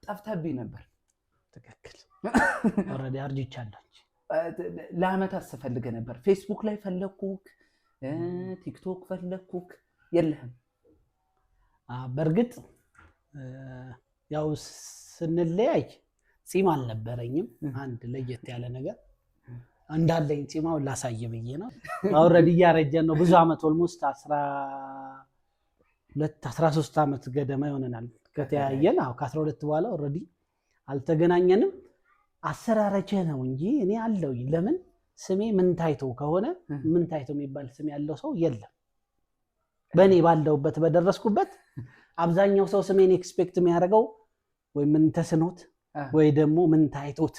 ጠፍተብኝ ነበር ትክክል ኦሬዲ አርጅቻለሁ ለአመታት ስፈልግ ነበር ፌስቡክ ላይ ፈለኩክ ቲክቶክ ፈለኩክ የለህም በርግጥ ያው ስንለያይ ጺም አልነበረኝም አንድ ለየት ያለ ነገር እንዳለኝ ጺማው ላሳየ ብዬ ነው ኦሬዲ ያረጀን ነው ብዙ አመት ኦልሞስት 13 አመት ገደማ ይሆነናል ከተያየን አው ከ12 በኋላ ኦሬዲ አልተገናኘንም አሰራረቸ ነው እንጂ እኔ አለው ለምን ስሜ ምን ታይቶ ከሆነ ምን ታይቶ የሚባል ስም ያለው ሰው የለም በኔ ባለውበት በደረስኩበት አብዛኛው ሰው ስሜን ኤክስፔክት የሚያደርገው ወይ ምን ተስኖት ወይ ደግሞ ምን ታይቶት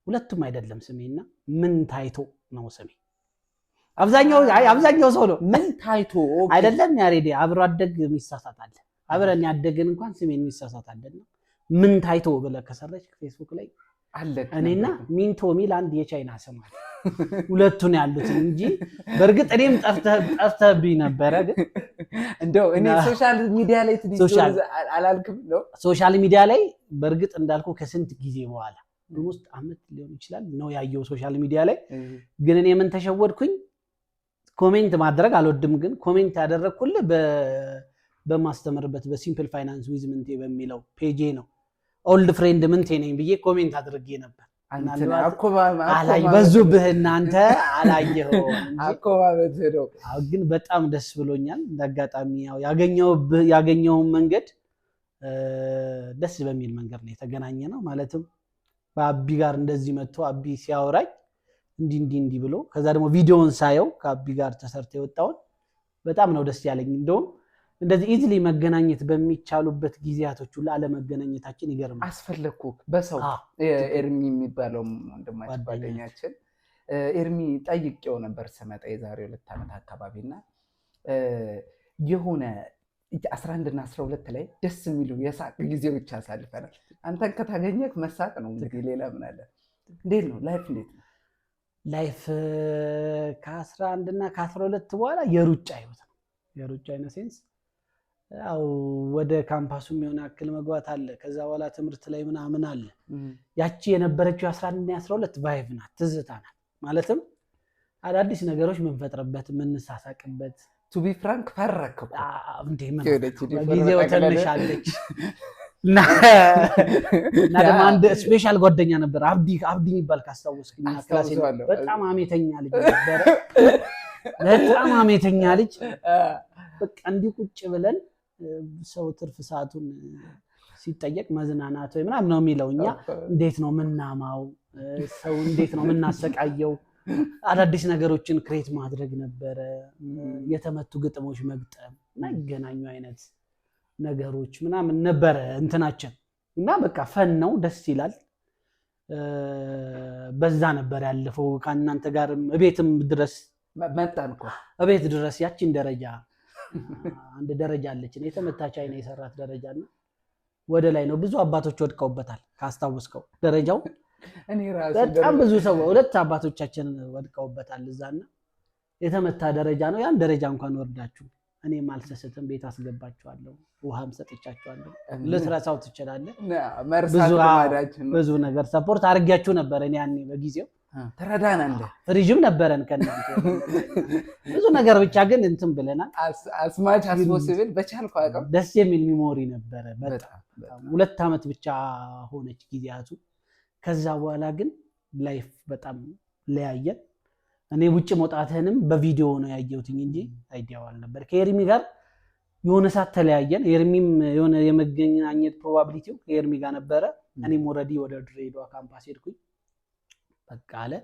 ሁለቱም አይደለም ስሜና ምን ታይቶ ነው ስሜ አብዛኛው ሰው ነው ምን ታይቶ አይደለም ያሬዲ አብሮ አደግ የሚሳሳታል አብረን ያደገን እንኳን ስሜን የሚሳሳታልና ምን ታይቶ ብለ ከሰረች ፌስቡክ ላይ አለ እኔና ሚንቶ ሚል አንድ የቻይና ስም አለ ሁለቱን ያሉት እንጂ በርግጥ እኔም ጠፍተብኝ ነበር ግን እንደው እኔ ሶሻል ሚዲያ ላይ ትዲጆ አላልኩም ነው ሶሻል ሚዲያ ላይ በርግጥ እንዳልኩ ከስንት ጊዜ በኋላ ውስጥ አመት ሊሆን ይችላል ነው ያየው ሶሻል ሚዲያ ላይ ግን እኔ ምን ተሸወድኩኝ ኮሜንት ማድረግ አልወድም ግን ኮሜንት ያደረኩል በማስተምርበት በሲምፕል ፋይናንስ ዊዝ ምንቴ በሚለው ፔጄ ነው ኦልድ ፍሬንድ ምንቴ ነኝ ብዬ ኮሜንት አድርጌ ነበር አላይ በዙብህ እናንተ አላየው አቆባበት ነው ግን በጣም ደስ ብሎኛል እንዳጋጣሚ ያው ያገኘው መንገድ ደስ በሚል መንገድ ነው የተገናኘ ነው ማለትም በአቢ ጋር እንደዚህ መጥቶ አቢ ሲያወራኝ እንዲ ብሎ ከዛ ደግሞ ቪዲዮውን ሳየው ከአቢ ጋር ተሰርተ የወጣው በጣም ነው ደስ ያለኝ እንደውም እንደዚህ ኢዚሊ መገናኘት በሚቻሉበት ጊዜያቶች ሁሉ አለመገናኘታችን ይገርማል አስፈለኩ በሰው ኤርሚ የሚባለው ወንድማችን ጓደኛችን ኤርሚ ጠይቄው ነበር ሰመጣ የዛሬ 2 አመት አካባቢና የሆነ 11 እና 12 ላይ ደስ የሚሉ የሳቅ ጊዜዎች አሳልፈናል አንተን ከታገኘክ መሳቅ ነው እንግዲህ ሌላ ምን አለ እንዴት ነው ላይፍ እንዴት ነው ላይፍ ከ11 እና ከ12 በኋላ የሩጫ ህይወት ነው የሩጫ አይነ ሴንስ ያው ወደ ካምፓሱም የሆነ አክል መግባት አለ ከዛ በኋላ ትምርት ላይ ምናምን አለ ያቺ የነበረችው 11 እና 12 ቫይቭ ናት ትዝታ ናት ማለትም አዳዲስ ነገሮች መንፈጥረበት ምንሳሳቅበት ቱ ቢ ፍራንክ ፈረከኩ እንዴ ምን ጊዜው ተነሻለች እና ደግሞ አንድ ስፔሻል ጓደኛ ነበር አብዲ የሚባል ካስታወስኩኝ ክላስ በጣም አሜተኛ ልጅ ነበር በጣም አሜተኛ ልጅ በቃ እንዲህ ቁጭ ብለን ሰው ትርፍ ሰዓቱን ሲጠየቅ መዝናናት ወይ ምናምን ነው የሚለውኛ እንዴት ነው ምናማው ሰው እንዴት ነው ምናሰቃየው አዳዲስ ነገሮችን ክሬት ማድረግ ነበር የተመቱ ግጥሞች መግጠም እና ይገናኙ አይነት ነገሮች ምናምን ነበር እንትናችን እና በቃ ፈን ነው ደስ ይላል በዛ ነበር ያለፈው ካናንተ ጋር እቤትም ድረስ መጣን እኮ እቤት ድረስ ያቺን ደረጃ አንድ ደረጃ አለች የተመታች አይነ የሰራት ደረጃና ወደ ላይ ነው ብዙ አባቶች ወድቀውበታል ካስታውስከው ደረጃው እኔ ራሱ በጣም ብዙ ሰው ሁለት አባቶቻችን ወድቀውበታል እዛና የተመታ ደረጃ ነው ያን ደረጃ እንኳን ወርዳችሁ እኔ ማልሰሰተም ቤት አስገባችኋለሁ ውሃም ሰጥቻችኋለሁ ልትረሳው ትችላለህ መርሳት ማዳችን ብዙ ነገር ሰፖርት አርጋችሁ ነበር እኔ ያኔ በጊዜው ተረዳናለ ፍሪጅም ነበረን ከነንተ ብዙ ነገር ብቻ ግን እንትን ብለናል አስማች አስፖሲብል በቻልኩ አቀም ደስ የሚል ሚሞሪ ነበር በጣም 2 አመት ብቻ ሆነች ጊዜያቱ ከዛ በኋላ ግን ላይፍ በጣም ለያየን እኔ ውጭ መውጣትንም በቪዲዮ ነው ያየሁትኝ እንጂ አይዲያው አልነበር ከኤርሚ ጋር የሆነ ሰዓት ተለያየን ኤርሚም የሆነ የመገናኘት ፕሮባቢሊቲው ከኤርሚ ጋር ነበረ እኔም ኦሬዲ ወደ ድሬዳዋ ካምፓስ ሄድኩኝ በቃ አለ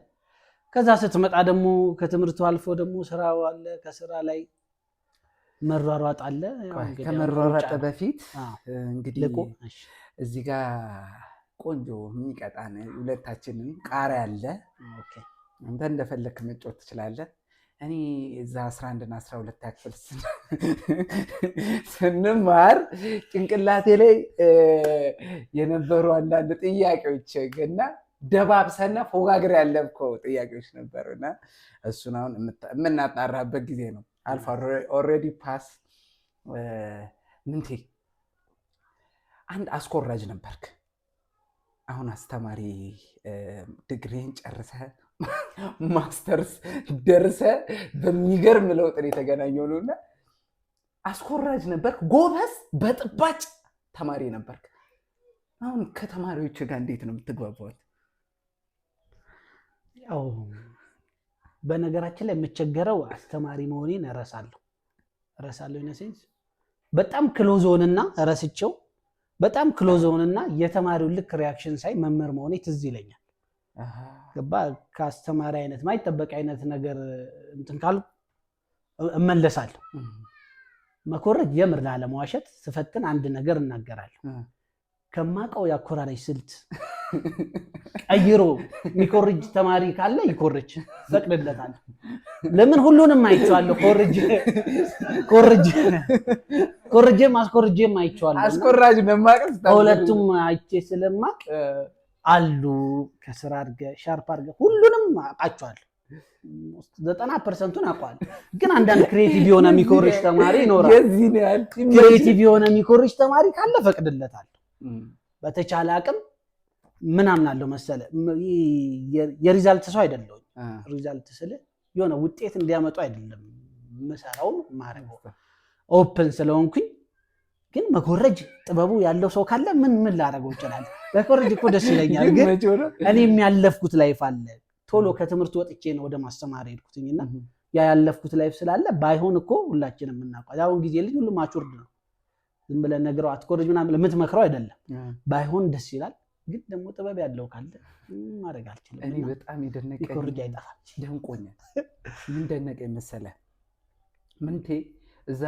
ከዛ ስትመጣ ደግሞ ከትምርቱ አልፎ ደግሞ ስራው አለ ከስራ ላይ መሯሯጥ አለ ከመሯሯጥ በፊት እንግዲህ እዚህ ጋር ቆንጆ የሚቀጣን ሁለታችንን ቃሪያ አለ ኦኬ አንተ እንደፈለክ መጫወት ትችላለህ እኔ እዛ 11 እና 12 ያክል ስንማር ጭንቅላቴ ላይ የነበሩ አንዳንድ ጥያቄዎች እና ደባብሰና ፎጋግር ያለብከው ጥያቄዎች ነበርና እሱን አሁን የምናጣራበት ጊዜ ነው አልፋ ኦሬዲ ፓስ ምንቴ አንድ አስኮራጅ ነበርክ። አሁን አስተማሪ ዲግሪን ጨርሰህ ማስተርስ ደርሰህ በሚገርም ለውጥ የተገናኘው ነውና አስኮራጅ ነበርክ፣ ጎበዝ በጥባጭ ተማሪ ነበርክ። አሁን ከተማሪዎች ጋር እንዴት ነው የምትግባባው? ያው በነገራችን ላይ የምቸገረው አስተማሪ መሆኔን እረሳለሁ ኢነሴንስ በጣም ክሎዝ ሆንና እረስቸው በጣም ክሎዝ ሆንና የተማሪውን ልክ ሪያክሽን ሳይ መምህር መሆኔ ትዝ ይለኛል። ገባ ከአስተማሪ አይነት ማይጠበቅ አይነት ነገር እንትን ካል እመለሳለሁ። መኮረጅ የምር ላለመዋሸት ስፈትን አንድ ነገር እናገራለሁ። ከማውቀው ያኮራረጅ ስልት ቀይሮ የሚኮርጅ ተማሪ ካለ ይኮርጅ፣ ፈቅድለታለሁ። ለምን ሁሉንም አይቼዋለሁ። ኮርጄም አስኮርጄም አይቼዋለሁ። አስኮራጅ ነማቀስ ሁለቱም አይቼ ስለማቅ አሉ ከስራ አድርገህ ሻርፕ አድርገህ ሁሉንም አውቃቸዋለሁ። 90% አውቀዋለሁ። ግን አንዳንድ ክሬቲቭ የሆነ የሚኮርጅ ተማሪ ይኖራል። ክሬቲቭ የሆነ የሚኮርጅ ተማሪ ካለ ፈቅድለታለሁ። በተቻለ አቅም ምን አምናለሁ መሰለህ፣ የሪዛልት ሰው አይደለሁም። ሪዛልት ስለ የሆነ ውጤት እንዲያመጡ አይደለም የምሰራው ማረገው ኦፕን ስለሆንኩኝ። ግን መኮረጅ ጥበቡ ያለው ሰው ካለ ምን ላደርገው ይችላል? መኮረጅ እኮ ደስ ይለኛል። ግን እኔ የሚያለፍኩት ላይፍ አለ። ቶሎ ከትምህርት ወጥቼ ነው ወደ ማስተማር ሄድኩትኝና ያ ያለፍኩት ላይፍ ስላለ ባይሆን እኮ ሁላችንም እናውቀው። አሁን ጊዜ ልጅ ሁሉም አቹርድ ነው። ዝም ብለን ነግረው አትኮርጅ ምናምን የምትመክረው አይደለም። ባይሆን ደስ ይላል። ግን ደግሞ ጥበብ ያለው ካለ ማድረግ አልችልም። እኔ በጣም የደነቀኝ ይኮርጅ አይጠፋም። ደንቆኛል። ምን ደነቀኝ መሰለህ? ምንቴ እዛ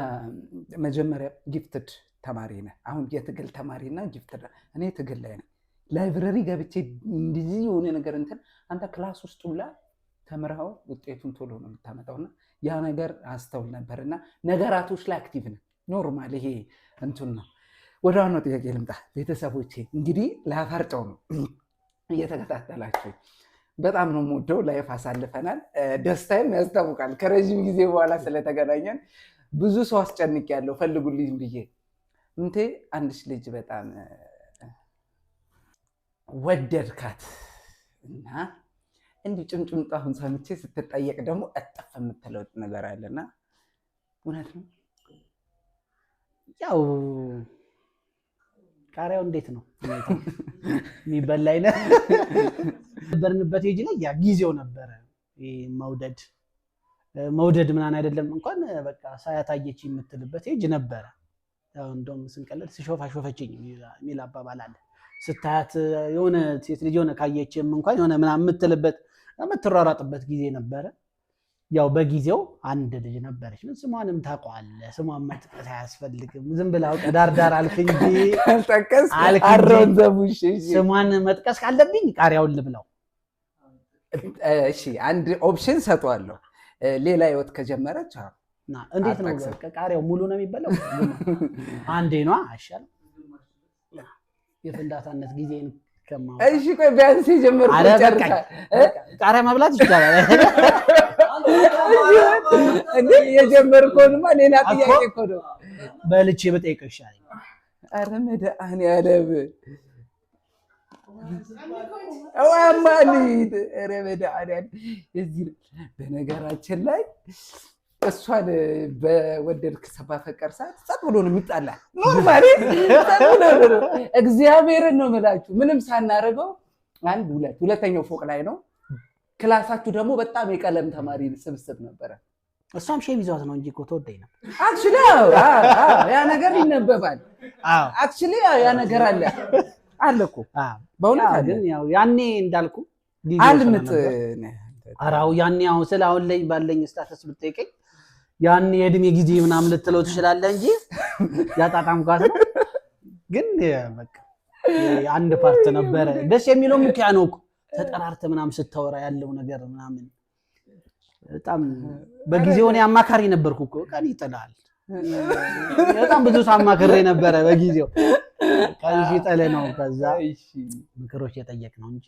መጀመሪያ ጊፍትድ ተማሪ ነህ። አሁን የትግል ተማሪና ጊፍትድ። እኔ ትግል ላይ ነኝ። ላይብረሪ ገብቼ እንደዚህ የሆነ ነገር እንትን አንተ ክላስ ውስጥ ሁላ ተምረኸው ውጤቱን ቶሎ ነው የምታመጣውና ያ ነገር አስተውል ነበርና ነገራቶች ላይ አክቲቭ ነህ። ኖርማል ይሄ እንትን ነው። ወደ ዋናው ጥያቄ ልምጣ። ቤተሰቦቼ እንግዲህ ላፋርጨው ነው እየተከታተላችሁ በጣም ነው የምወደው። ላይፍ አሳልፈናል። ደስታዬም ያስታውቃል። ከረዥም ጊዜ በኋላ ስለተገናኘን ብዙ ሰው አስጨንቄያለሁ ፈልጉልኝ ብዬ። እንቴ አንድሽ ልጅ በጣም ወደድካት እና እንዲህ ጭምጭምጣሁን ሰምቼ ስትጠየቅ ደግሞ እጠፍ የምትለው ነገር አለና እውነት ነው? ያው ቃሪያው እንዴት ነው የሚበላ አይነት ነበርንበት ኤጅ ላይ ያ ጊዜው ነበረ። መውደድ ምናምን አይደለም እንኳን በቃ ሳያታየች የምትልበት ኤጅ ነበረ። ያው እንደውም ስንቀለድ ስሾፋሾፈችኝ የሚል አባባል አለ። ስታያት የሆነ ሴት ልጅ የሆነ ካየችም እንኳን የሆነ ምናምን የምትልበት የምትሯሯጥበት ጊዜ ነበረ። ያው በጊዜው አንድ ልጅ ነበረች። ምን ስሟንም ታውቀዋለህ። ስሟን መጥቀስ አያስፈልግም። ዝም ብላ ዳር አልክ እንጂ ስሟን መጥቀስ ካለብኝ ቃሪያውን ልብላው። እሺ አንድ ኦፕሽን ሰጠዋለሁ። ሌላ ህይወት ከጀመረች እንዴት ነው ቃሪያው ሙሉ ነው የሚበላው? አንዴ ነው አይሻልም? የፍንዳታነት ጊዜን ከማው እሺ ቆይ ቢያንስ የጀመርኩት ቃሪያ መብላት ይቻላል እንዴ? የጀመርኩንማ ሌላ ጥያቄ እኮ ነው። በልቼ በጠይቀው ይሻላል። ኧረ መድኃኒዓለም አማሊት ኧረ መድኃኒዓለም እዚህ በነገራችን ላይ እሷን በወደድክ ባፈቀር ሰዓት ጸጥ ብሎ ነው የሚጣላ። ኖርማሊ ጸጥ ብሎ ነው። እግዚአብሔርን ነው የምላችሁ ምንም ሳናደርገው ሁለተኛው ፎቅ ላይ ነው። ክላሳችሁ ደግሞ በጣም የቀለም ተማሪ ስብስብ ነበረ። እሷም ሼም ይዟት ነው እንጂ እኮ ተወደኝ ነው። አክቹሊ ያ ነገር ይነበባል። አክቹሊ ያ ነገር አለ እኮ በእውነት አለ። ግን ያው ያኔ እንዳልኩ አልምጥ አራው ያኔ አሁን ስለ አሁን ላይ ባለኝ ስታተስ ብትጠይቀኝ ያኔ የእድሜ ጊዜ ምናምን ልትለው ትችላለህ እንጂ ያጣጣምኳት ነው። ግን በቃ አንድ ፓርት ነበረ ደስ የሚለው ምክንያት ነው እኮ ተጠራርተህ ምናምን ስታወራ ያለው ነገር ምናምን በጣም በጊዜው እኔ አማካሪ ነበርኩ እኮ ቀን ይጥላል። በጣም ብዙ ሳማክሬ ነበረ በጊዜው ቀን ይጥለ ነው። ከዛ ምክሮች የጠየቅ ነው እንጂ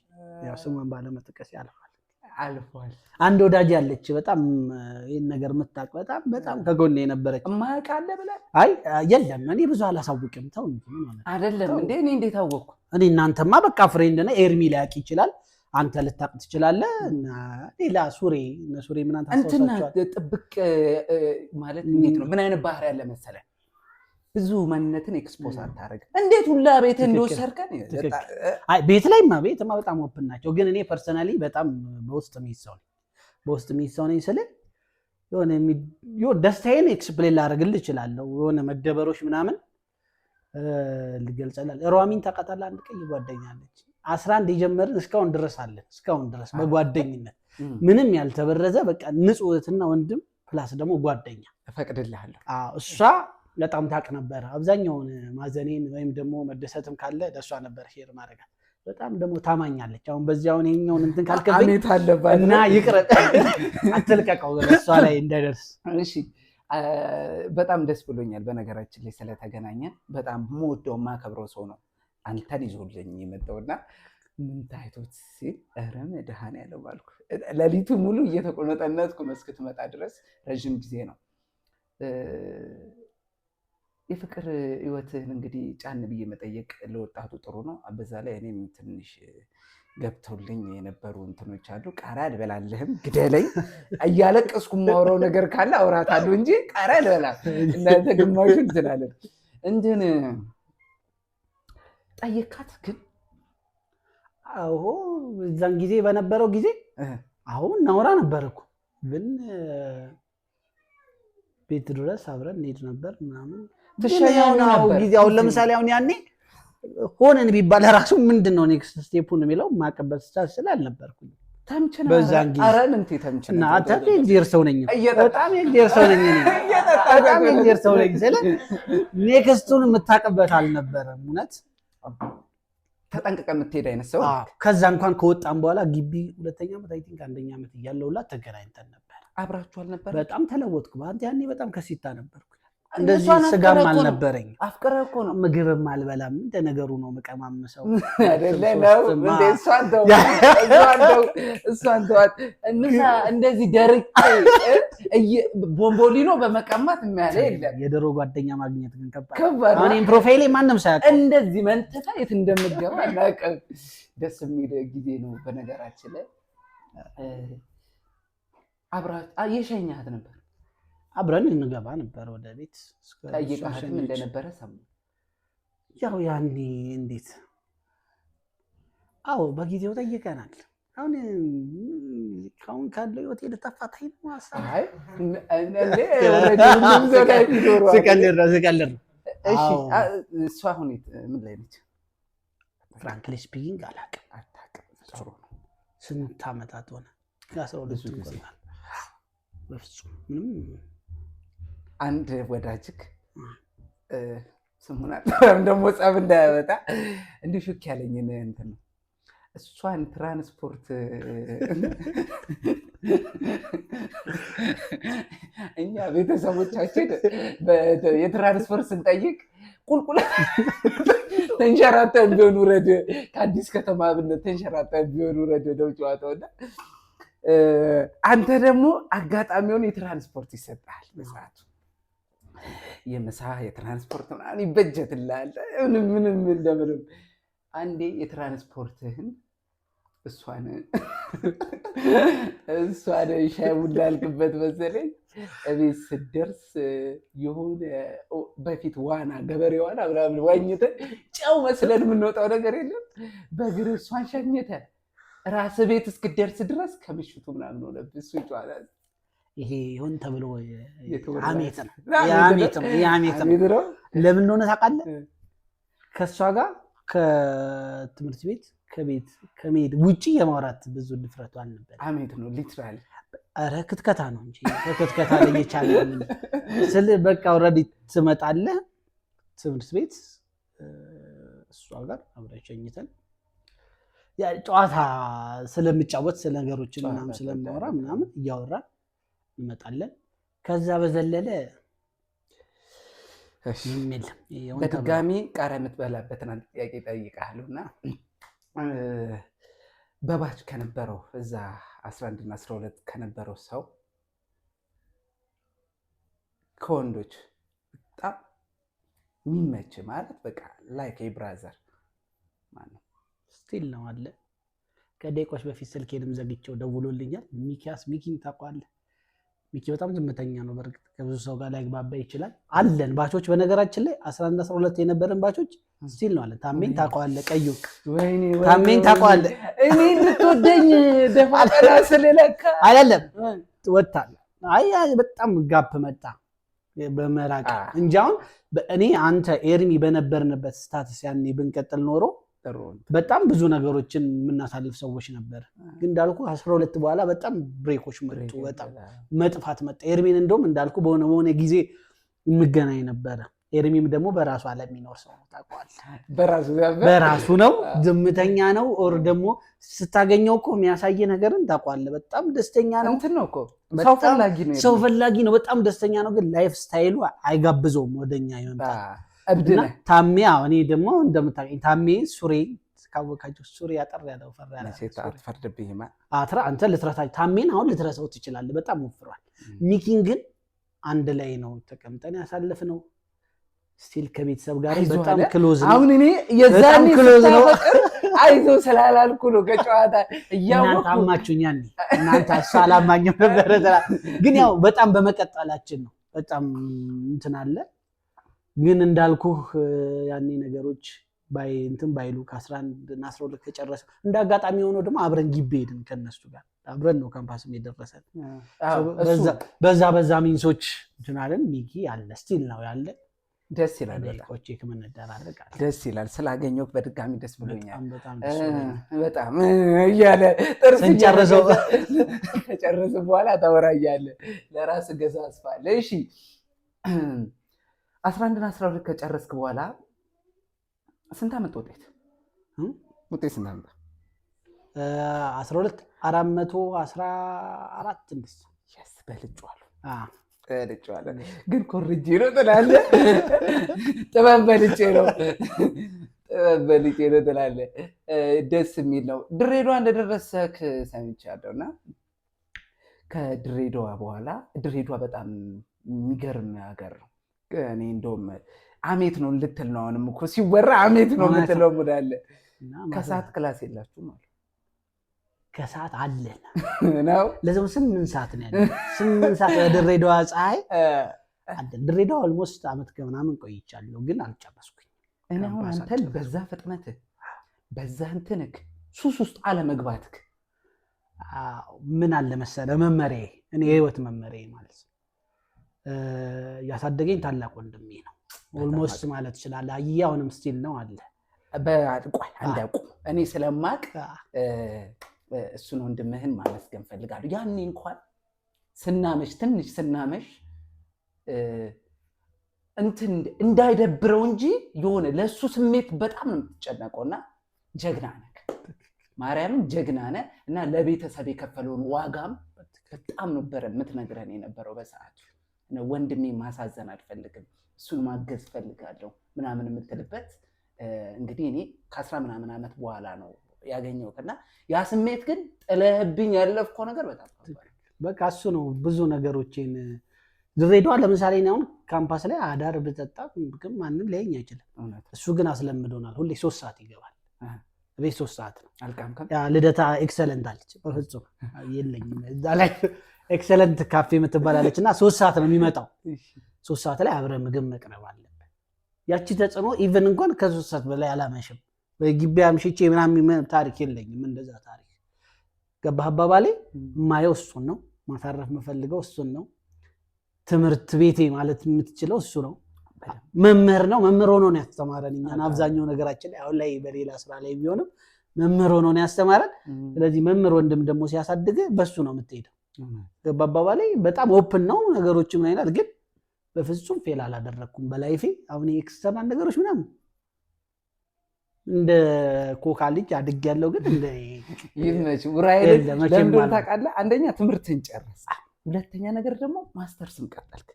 ያው ስሙን ባለመጥቀስ ያልፋል። አልፏል። አንድ ወዳጅ ያለች በጣም ይሄን ነገር የምታውቅ በጣም ከጎኔ የነበረች ማያውቅ አለ ብለህ? አይ የለም እኔ ብዙ አላሳውቅም። ተው እንጂ አይደለም እንዴ እኔ እንዴት አወቅኩ? እኔ እናንተማ በቃ ፍሬንድ ነህ። ኤርሚ ሊያውቅ ይችላል፣ አንተ ልታውቅ ትችላለህ። እና ሌላ ሱሬ ምናምን ታስታውሳቸዋለህ? እንትና ጥብቅ ማለት እንዴት ነው? ምን አይነት ባህሪ ያለ መሰለህ? ብዙ ማንነትን ኤክስፖዝ አታደርግም። እንዴት ሁላ ቤት እንደወሰድከን? አይ ቤትማ በጣም ኦፕን ናቸው። ግን እኔ ፐርሰናሊ በጣም በውስጥ የሚይዝ ሰው ነኝ ስለ የሆነ ደስታዬን ኤክስፕሌን ላደርግልህ እችላለሁ። የሆነ መደበሮች ምናምን ልገልጸላል። ሮሚን ታውቃታለህ? አንድ ቀይ ጓደኛ አለች። 11 የጀመርን እስካሁን ድረስ በጓደኝነት ምንም ያልተበረዘ በቃ ንጹህትና ወንድም ፕላስ ደግሞ ጓደኛ እፈቅድልሃለሁ። እሷ በጣም ታውቅ ነበረ። አብዛኛውን ማዘኔን ወይም ደግሞ መደሰትም ካለ ለእሷ ነበር ሼር ማድረጋት። በጣም ደግሞ ታማኛለች። አሁን በዚያውን ይሄኛውን እንትን ካልከብኝ እና ይቅር አትልቀቀው ለእሷ ላይ እንዳይደርስ። እሺ በጣም ደስ ብሎኛል። በነገራችን ላይ ስለተገናኘን በጣም የምወደው የማከብረው ሰው ነው አንተን ይዞልኝ የመጣውና ምን ታይቶት ሲል ኧረ መድኃኔዓለም አልኩ። ሌሊቱ ሙሉ እየተቆነጠነጥኩ ነው እስክትመጣ ድረስ ረዥም ጊዜ ነው። የፍቅር ህይወትህን እንግዲህ ጫን ብዬ መጠየቅ ለወጣቱ ጥሩ ነው። በዛ ላይ እኔም ትንሽ ገብተውልኝ የነበሩ እንትኖች አሉ። ቃሪያ አልበላለህም ግደለኝ እያለቀስኩ የማወራው ነገር ካለ አውራታለሁ እንጂ ቃሪያ አልበላም። እናንተ ግማሹ እንትናለን እንትን ጠየካት ግን? አዎ እዛን ጊዜ በነበረው ጊዜ አሁን እናወራ ነበር እኮ ግን ቤት ድረስ አብረን እንሄድ ነበር ምናምን ትሸኛው ነበር ጊዜ። አሁን ለምሳሌ አሁን ያኔ ሆነን ቢባል ራሱ ምንድነው ኔክስት ስቴፑን የሚለው ማቀበል ስላልነበርኩኝ ተምችና በዛን ጊዜ አረን እንት ተምችና አታም የእግዚአብሔር ሰው ነኝ። በጣም የእግዚአብሔር ሰው ነኝ። በጣም የእግዚአብሔር ሰው ነኝ ስለ ኔክስቱን የምታቀበት አልነበረም። እውነት ተጠንቀቀ የምትሄድ አይነት ሰው። ከዛ እንኳን ከወጣን በኋላ ግቢ ሁለተኛ ዓመት አይ ቲንክ አንደኛ ዓመት እያለሁላ ተገናኝተን ነበር። አብራችሁ አልነበር? በጣም ተለወጥኩ። በአንተ ያኔ በጣም ከሲታ ነበርኩ። እንደዚህ ስጋም አልነበረኝ። አፍቅረህ እኮ ነው። ምግብም አልበላም። እንደ ነገሩ ነው መቀማምሰው አይደለ ነው እንዴ? እሷን ተዋት። እንሳ እንደዚህ ደርቄ ቦምቦሊኖ በመቀማት የሚያለ የለም። የድሮ ጓደኛ ማግኘት ግን ከባድ። እኔም ፕሮፋይሌ ማንም ሳያውቅ እንደዚህ መንተታ የት እንደምትገባ አላውቅም። ደስ የሚል ጊዜ ነው። በነገራችን ላይ አብራችሁ የሸኛት ነበር? አብረን እንገባ ነበር ወደ ቤት። ጠይቃትም እንደነበረ ሰሙ። ያው ያኔ እንዴት? አዎ በጊዜው ጠይቀናል። አሁን ካለው ህይወት ልታፋታኝ ነው ሀሳብ? አይ እንዴ ሁሉም ሰው ላይ ይኖረዋል። ስቀልድ ነው። እሺ እሷ አሁን ምን ላይ ነች? ፍራንክሊ ስፒኪንግ አታውቅም። ጥሩ ነው። ስንት ዓመታት ሆነ? 12 ይሆናል። በፍጹም ምንም። አንድ ወዳጅክ ስሙን አጣራም ደግሞ ጸብ እንዳያወጣ እንዲሁ ሹክ ያለኝን እንትን ነው። እሷን ትራንስፖርት እኛ ቤተሰቦቻችን የትራንስፖርት ስንጠይቅ ቁልቁለት ተንሸራተን ቢሆን ውረድ፣ ከአዲስ ከተማ ብነት ተንሸራተን ቢሆን ውረድ ነው ጨዋታውና አንተ ደግሞ አጋጣሚውን የትራንስፖርት ይሰጣል። በሰዓቱ የምሳ የትራንስፖርት ምናምን ይበጀትልሃል። ምንም እንደምንም አንዴ የትራንስፖርትህን እሷን ሻይ ቡና አልክበት መሰለኝ። እቤት ስትደርስ የሆነ በፊት ዋና ገበሬ ዋና ምናምን ዋኝተን ጨው መስለን የምንወጣው ነገር የለም። በእግር እሷን ሸኝተን ራስ ቤት እስክደርስ ድረስ ከምሽቱ ምናምን ሆነብህ። እሱ ጨዋታ ይሄ ሆን ተብሎ አሜት ነው። ለምን እንደሆነ ታውቃለህ? ከእሷ ጋር ከትምህርት ቤት ከቤት ከመሄድ ውጭ የማውራት ብዙ ድፍረቱ አልነበር። አሜት ነው ሊትራሊ። ኧረ ክትከታ ነው እንጂ ክትከታ ላይ የቻለ ስል በቃ ኦልሬዲ ትመጣለህ ትምህርት ቤት እሷ ጋር አብረን ሸኝተን ጨዋታ ስለምጫወት ስለ ነገሮችን ምናምን ስለማወራ ምናምን እያወራን እንመጣለን። ከዛ በዘለለ ምንም የለም። በድጋሚ ቃሪያ የምትበላበትን አንድ ጥያቄ ጠይቃለሁ እና በባች ከነበረው እዛ 11 እና 12 ከነበረው ሰው ከወንዶች በጣም የሚመች ማለት በቃ ላይክ ብራዘር ማለት ስቲል ነው አለ። ከደቂቆች በፊት ስልኬንም ዘግቼው ደውሎልኛል። ሚኪን ታውቀዋለህ? ሚኪ በጣም ዝምተኛ ነው። በእርግጥ ከብዙ ሰው ጋር ላይግባባ ይችላል። አለን ባቾች በነገራችን ላይ 11 12 የነበረን ባቾች ስቲል ነው አለን። ታሜን ታውቀዋለህ? ቀዩ ታሜን ታውቀዋለህ? እኔ እንድትወደኝ ደፋ ቀና ስለለካ አይደለም ወጣለ። አይ በጣም ጋፕ መጣ በመራቅ እንጂ አሁን እኔ አንተ ኤርሚ በነበርንበት ስታተስ ያኔ ብንቀጥል ኖሮ በጣም ብዙ ነገሮችን የምናሳልፍ ሰዎች ነበር። ግን እንዳልኩ 12 በኋላ በጣም ብሬኮች መጡ፣ በጣም መጥፋት መጣ። ኤርሚን እንደውም እንዳልኩ በሆነ ጊዜ የምገናኝ ነበረ። ኤርሚም ደግሞ በራሱ ዓለም የሚኖር ሰው ነው ታውቀዋለህ። በራሱ ነው፣ ዝምተኛ ነው። ኦር ደግሞ ስታገኘው እኮ የሚያሳይ ነገርን ታውቀዋለህ። በጣም ደስተኛ ነው፣ እንትን ነው እኮ ሰው ፈላጊ ነው፣ በጣም ደስተኛ ነው። ግን ላይፍ ስታይሉ አይጋብዘውም ወደኛ ይመጣል። እብድነ ታሜ እኔ ደግሞ እንደምታውቀኝ ታሜ ሱሪ ካወቃችሁ ሱሪ ያጠር ያለው ፈራራ ሴት አትፈርድብኝማ። አንተ ልትረሳው ታሜን አሁን ልትረሳው ትችላለህ። በጣም ወፍሯል። ሚኪን ግን አንድ ላይ ነው ተቀምጠን ያሳለፍነው። ስቲል ከቤተሰብ ጋር በጣም ክሎዝ ነው። አሁን እኔ የዛኔ ክሎዝ ነው አይዞ ስላላልኩ ነው ከጨዋታ እናንተ አማችሁኛል። እናንተ አላማኝም ነበር። ግን ያው በጣም በመቀጠላችን ነው በጣም እንትን አለ። ግን እንዳልኩህ ያኔ ነገሮች እንትን ባይሉ ከ11 እና 12 ከጨረሰ እንዳጋጣሚ ሆኖ ደግሞ አብረን ግቢ ሄድን ከነሱ ጋር አብረን ነው ካምፓስም የደረሰን። በዛ ሚንሶች እንትን አለን። ሚኪ ያለ ስቲል ነው ያለ። ደስ ይላል። ቼክ መነዳራለቃ ደስ ይላል። ስላገኘሁት በድጋሚ ደስ ብሎኛል። በጣም እያለ ጥርስ ጨርሰው ከጨረሰ በኋላ ታወራያለ ለራስ ገዛ አስፋለ። እሺ 11 እና 12 ከጨረስክ በኋላ ስንት አመጣ ውጤት ስንት አመጣ? 12 414 እንደሱ በልጬዋለሁ። ግን ኮርጄ ነው ትላለህ። ጥበብ በልጬ ነው ትላለህ። ደስ የሚል ነው። ድሬዳዋ እንደደረሰክ ሰምቻለሁና ከድሬዳዋ በኋላ ድሬዳዋ በጣም የሚገርም ሀገር ነው። እኔ እንደውም አሜት ነው ልትል ነው። አሁንም እኮ ሲወራ አሜት ነው የምትለው ሙድ አለ። ከሰዓት ክላስ የላችሁም አሉ። ከሰዓት አለን ነው ለዘው 8 ሰዓት ነው ያለው። 8 ሰዓት በድሬዳዋ ፀሐይ አለን። ድሬዳዋ ኦልሞስት አመት ከምናምን ቆይቻለሁ፣ ግን አልጨረስኩኝ። እኔ አሁን አንተን በዛ ፍጥነት በዛ እንትንክ ሱስ ውስጥ አለመግባትክ ምን አለ መሰለህ መመሪያ፣ እኔ የህይወት መመሪያ ማለት ነው። ያሳደገኝ ታላቅ ወንድሜ ነው ኦልሞስት ማለት ይችላል። አያውንም ስቲል ነው አለ። በአጥቋይ አንዳቁ እኔ ስለማቅ እሱን ወንድምህን ማመስገን ፈልጋለሁ። ያኔ እንኳን ስናመሽ ትንሽ ስናመሽ እንትን እንዳይደብረው እንጂ የሆነ ለሱ ስሜት በጣም ነው የምትጨነቀውና ጀግና ነህ፣ ማርያምን ጀግና ነህ። እና ለቤተሰብ የከፈለውን ዋጋም በጣም ነበር የምትነግረን የነበረው በሰዓቱ። ወንድሜ ማሳዘን አልፈልግም፣ እሱን ማገዝ ፈልጋለሁ ምናምን የምትልበት እንግዲህ እኔ ከ10 ምናምን ዓመት በኋላ ነው ያገኘሁትና ያ ስሜት ግን ጥለህብኝ ያለፍከው ነገር በጣም በቃ እሱ ነው። ብዙ ነገሮችን ድሬዳዋ ለምሳሌ እኔ አሁን ካምፓስ ላይ አዳር ብጠጣ ግን ማንም ሊያየኝ አይችልም። እሱ ግን አስለምዶናል። ሁሌ 3 ሰዓት ይገባል። ቤት 3 ሰዓት ነው። ያ ልደታ ኤክሰለንት አለች። በፍጹም የለኝም እዛ ላይ ኤክሰለንት ካፌ የምትባላለች እና 3 ሰዓት ነው የሚመጣው። 3 ሰዓት ላይ አብረን ምግብ መቅረብ አለበት። ያቺ ተጽዕኖ ኢቨን እንኳን ከ3 ሰዓት በላይ አላመሽም። በግቢ አምሽቼ ምናምን ታሪክ የለኝም። እንደዛ ታሪክ ገባህ አባባሌ። የማየው እሱን ነው። ማሳረፍ የምፈልገው እሱን ነው። ትምህርት ቤቴ ማለት የምትችለው እሱ ነው። መምህር ነው። መምህር ሆኖ ነው ያስተማረን እኛን አብዛኛው ነገራችን ላይ። አሁን ላይ በሌላ ስራ ላይ ቢሆንም መምህር ሆኖ ነው ያስተማረን። ስለዚህ መምህር ወንድም ደግሞ ሲያሳድግ በሱ ነው የምትሄደው። ገባህ አባባሌ። በጣም ኦፕን ነው ነገሮችም ላይ አይደል። ግን በፍጹም ፌል አላደረኩም በላይፌ። አሁን ኤክስተርናል ነገሮች ምናምን እንደ ኮካ ልጅ አድግ ያለው ግን እንደ ይመች ውራይል ለምንድን ታውቃለህ? አንደኛ ትምህርትን ጨረስ፣ ሁለተኛ ነገር ደግሞ ማስተርስን ቀጠልክ።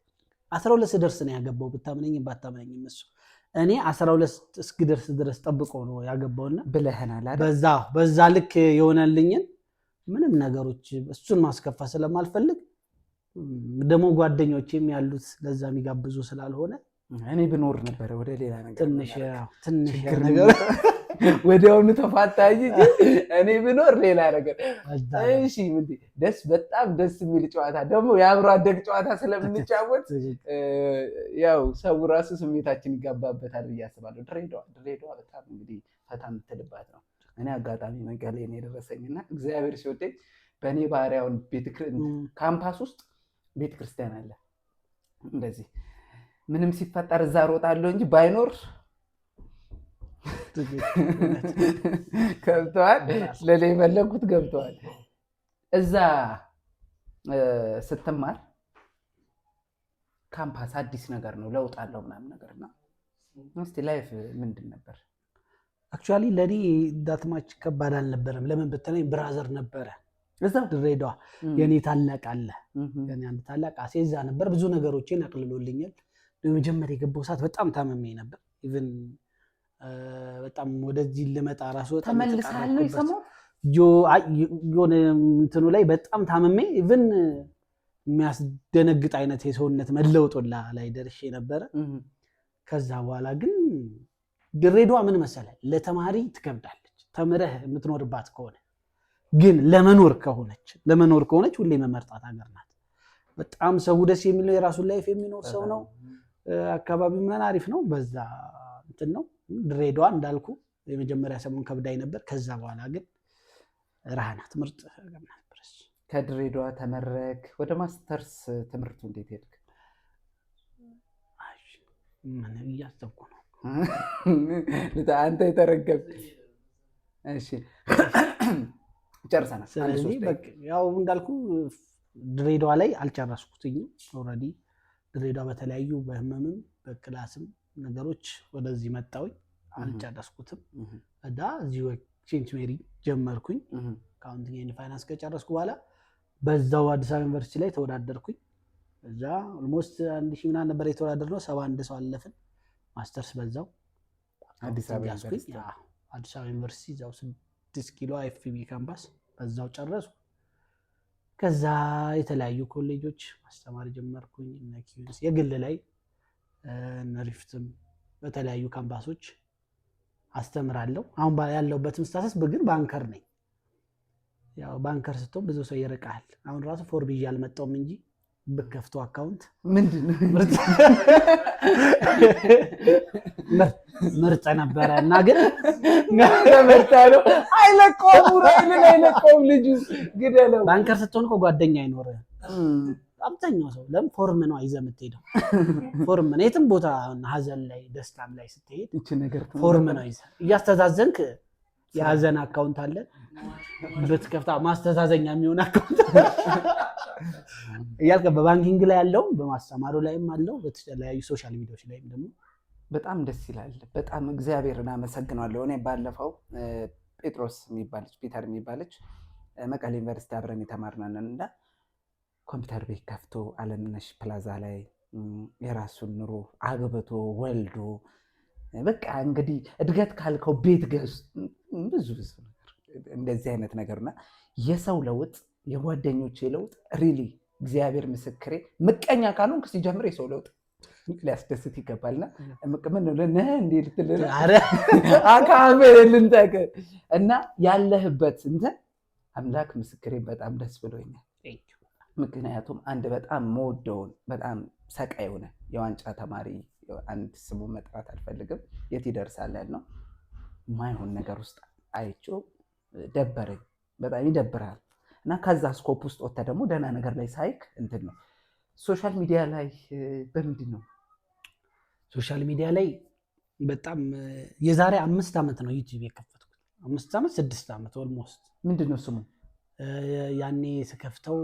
12 ስደርስ ነው ያገባው። ብታምነኝም ባታምነኝም እሱ እኔ 12 እስክደርስ ድረስ ጠብቆ ነው ያገባውና ብለህናል አይደል? በዛ ልክ የሆነልኝን ምንም ነገሮች እሱን ማስከፋ ስለማልፈልግ ደግሞ ጓደኞቼም ያሉት ለዛ የሚጋብዙ ስላልሆነ እኔ ብኖር ነበር ወደ ሌላ ነገር ትንሽ ነገር ወዲያውኑ ተፋታኝ እንጂ እኔ ብኖር ሌላ ነገር። እሺ በጣም ደስ የሚል ጨዋታ ደግሞ የአብሮ አደግ ጨዋታ ስለምንጫወት ያው ሰው ራሱ ስሜታችን ይጋባበታል ብዬ አስባለሁ። ድሬዳዋ በጣም እንግዲህ ፈታ የምትልባት ነው። እኔ አጋጣሚ መቀሌ ነው የደረሰኝና እግዚአብሔር ሲወደኝ በእኔ ባህሪያውን ካምፓስ ውስጥ ቤተክርስቲያን አለ። እንደዚህ ምንም ሲፈጠር እዛ ሮጣለሁ እንጂ ባይኖር ገብተዋል። ለሌ የፈለኩት ገብተዋል። እዛ ስትማር ካምፓስ አዲስ ነገር ነው፣ ለውጥ አለው ምናምን ነገርና እስቲ ላይፍ ምንድን ነበር? አክቹዋሊ ለኔ ዳትማች ከባድ አልነበረም። ለምን ብትለኝ ብራዘር ነበረ እዛው ድሬዳዋ። የኔ ታላቅ አለ፣ የኔ አንድ ታላቅ አሴዛ ነበር። ብዙ ነገሮችን አቅልሎልኛል። በመጀመሪያ የገባው ሰዓት በጣም ታመሜ ነበር። ኢቭን በጣም ወደዚህ ልመጣ ራሱ በጣም ተመልሰሃል ነው የሰማው የሆነ እንትኑ ላይ በጣም ታመሜ ኢቭን የሚያስደነግጥ አይነት የሰውነት መለውጦላ ላይ ደርሼ ነበረ። ከዛ በኋላ ግን ድሬዳዋ ምን መሰለህ ለተማሪ ትከብዳለች ተምረህ የምትኖርባት ከሆነ፣ ግን ለመኖር ከሆነች ሁሌ መመርጣት ሀገር ናት። በጣም ሰው ደስ የሚለው የራሱን ላይፍ የሚኖር ሰው ነው። አካባቢው ምን አሪፍ ነው። በዛ እንትን ነው ድሬዳዋ እንዳልኩ የመጀመሪያ ሰሞን ከብዳይ ነበር። ከዛ በኋላ ግን ራህናት ምርጥ ሀገር ናት። ከድሬዳዋ ተመረክ፣ ወደ ማስተርስ ትምህርቱ እንዴት ሄድክ? ምን እያሰብኩ ነው አንተ የተረገብ። እሺ ጨርሰናል። ስለዚህ በቃ ያው እንዳልኩ ድሬዳዋ ላይ አልጨረስኩትኝም። ኦልሬዲ ድሬዳዋ በተለያዩ በህመምም በክላስም ነገሮች ወደዚህ መጣሁኝ፣ አልጨረስኩትም። እዳ እዚሁ ሴንት ሜሪ ጀመርኩኝ። አካውንቲንግ ኤንድ ፋይናንስ ከጨረስኩ በኋላ በዛው አዲስ አበባ ዩኒቨርሲቲ ላይ ተወዳደርኩኝ። እዛ ኦልሞስት 1000 ምናምን ነበር የተወዳደርነው፣ 71 ሰው አለፍን። ማስተርስ በዛው አዲስ አበባ ዩኒቨርሲቲ እዛው 6 ኪሎ አይኤፍቢ ካምፓስ በዛው ጨረስኩ። ከዛ የተለያዩ ኮሌጆች ማስተማር ጀመርኩኝ። ኪዩስ የግል ላይ ሪፍትም በተለያዩ ካምፓሶች አስተምራለሁ። አሁን ያለሁበትም ስታተስ ግን ባንከር ነኝ። ያው ባንከር ስትሆን ብዙ ሰው ይርቃል። አሁን ራሱ ፎር ቢጂ አልመጣሁም እንጂ በከፍቶ አካውንት ምንድነው ምርጥ ነበረ እና ግን ምርጥ ነው። አይለቀውም ልጁ ግደለው። ባንከር ስትሆን እኮ ጓደኛ አይኖርም። አብዛኛው ሰው ለምን ፎርም ነው ይዘህ የምትሄደው? ፎርም ነው የትም ቦታ ሀዘን ላይ ደስታም ላይ ስትሄድ እቺ ነገር ፎርም ነው ይዘህ እያስተዛዘንክ። የሀዘን አካውንት አለ ብትከፍታ ማስተዛዘኛ የሚሆን አካውንት እያልከ በባንኪንግ ላይ ያለው በማስተማሩ ላይም አለው፣ በተለያዩ ሶሻል ሚዲያዎች ላይም ደግሞ በጣም ደስ ይላል። በጣም እግዚአብሔርን አመሰግናለሁ። እኔ ባለፈው ጴጥሮስ የሚባለች ፒተር የሚባለች መቀሌ ዩኒቨርሲቲ አብረን የተማርናን እና ኮምፒውተር ቤት ከፍቶ አለምነሽ ፕላዛ ላይ የራሱን ኑሮ አግብቶ ወልዶ በቃ እንግዲህ እድገት ካልከው ቤት ገዝ ብዙ ነገር እንደዚህ አይነት ነገርና የሰው ለውጥ የጓደኞቼ ለውጥ ሪሊ እግዚአብሔር ምስክሬ፣ ምቀኛ ካልሆንክ ሲጀምር የሰው ለውጥ ሊያስደስት ይገባልና ምን ነው ለነ እንዴ ልትል አካባቢ ልንጠቅ እና ያለህበት እንትን አምላክ ምስክሬ በጣም ደስ ብሎኛል። ምክንያቱም አንድ በጣም መወደውን በጣም ሰቃይ የሆነ የዋንጫ ተማሪ አንድ ስሙ መጥራት አልፈልግም የት ይደርሳል ያልነው ማይሆን ነገር ውስጥ አይቼው ደበረኝ። በጣም ይደብራል። እና ከዛ ስኮፕ ውስጥ ወጥተህ ደግሞ ደህና ነገር ላይ ሳይክ እንትን ነው ሶሻል ሚዲያ ላይ በምንድን ነው ሶሻል ሚዲያ ላይ በጣም የዛሬ 5 ዓመት ነው ዩቲዩብ የከፈትኩት። 5 ዓመት 6 ዓመት ኦልሞስት። ምንድን ነው ስሙ? ያኔ ስከፍተው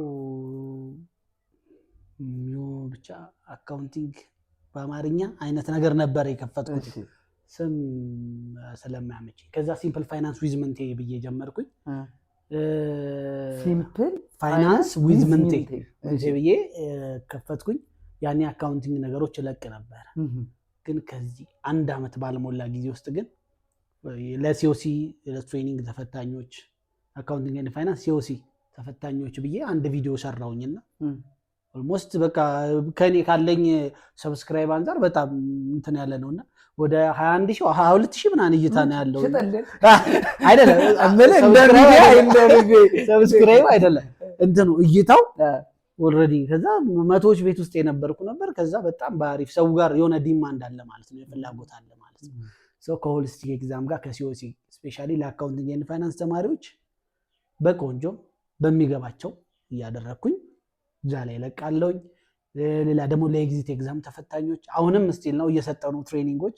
ብቻ አካውንቲንግ በአማርኛ አይነት ነገር ነበር የከፈትኩት ስም ስለማያመች። ከዛ ሲምፕል ፋይናንስ ዊዝ ምንቴ ብዬ ጀመርኩኝ። ሲምፕል ፋይናንስ ዊዝ ምንቴ ብዬ ከፈትኩኝ። ያኔ አካውንቲንግ ነገሮች እለቅ ነበር። ግን ከዚህ 1 ዓመት ባልሞላ ጊዜ ውስጥ ግን ለሲኦሲ ለትሬኒንግ ተፈታኞች አካውንቲንግ ኤንድ ፋይናንስ ሲኦሲ ተፈታኞች ብዬ አንድ ቪዲዮ ሰራውኝና ኦልሞስት በቃ ከኔ ካለኝ ሰብስክራይብ አንፃር በጣም እንትን ያለ ነውና ወደ 21000 22000 ምናምን እይታ ነው ያለው። አይደለም ሰብስክራይብ አይደለም እንትኑ እይታው ኦልሬዲ ከዛ መቶዎች ቤት ውስጥ የነበርኩ ነበር። ከዛ በጣም በአሪፍ ሰው ጋር የሆነ ዲማንድ አለ ማለት ነው፣ የፍላጎት አለ ማለት ነው። ሶ ከሆሊስቲክ ኤግዛም ጋር ከሲኦሲ ስፔሻሊ ለአካውንቲንግ ኤንድ ፋይናንስ ተማሪዎች በቆንጆ በሚገባቸው እያደረኩኝ እዛ ላይ ለቃለሁኝ። ሌላ ደግሞ ለኤግዚት ኤግዛም ተፈታኞች አሁንም ስቲል ነው እየሰጠው ነው ትሬኒንጎች።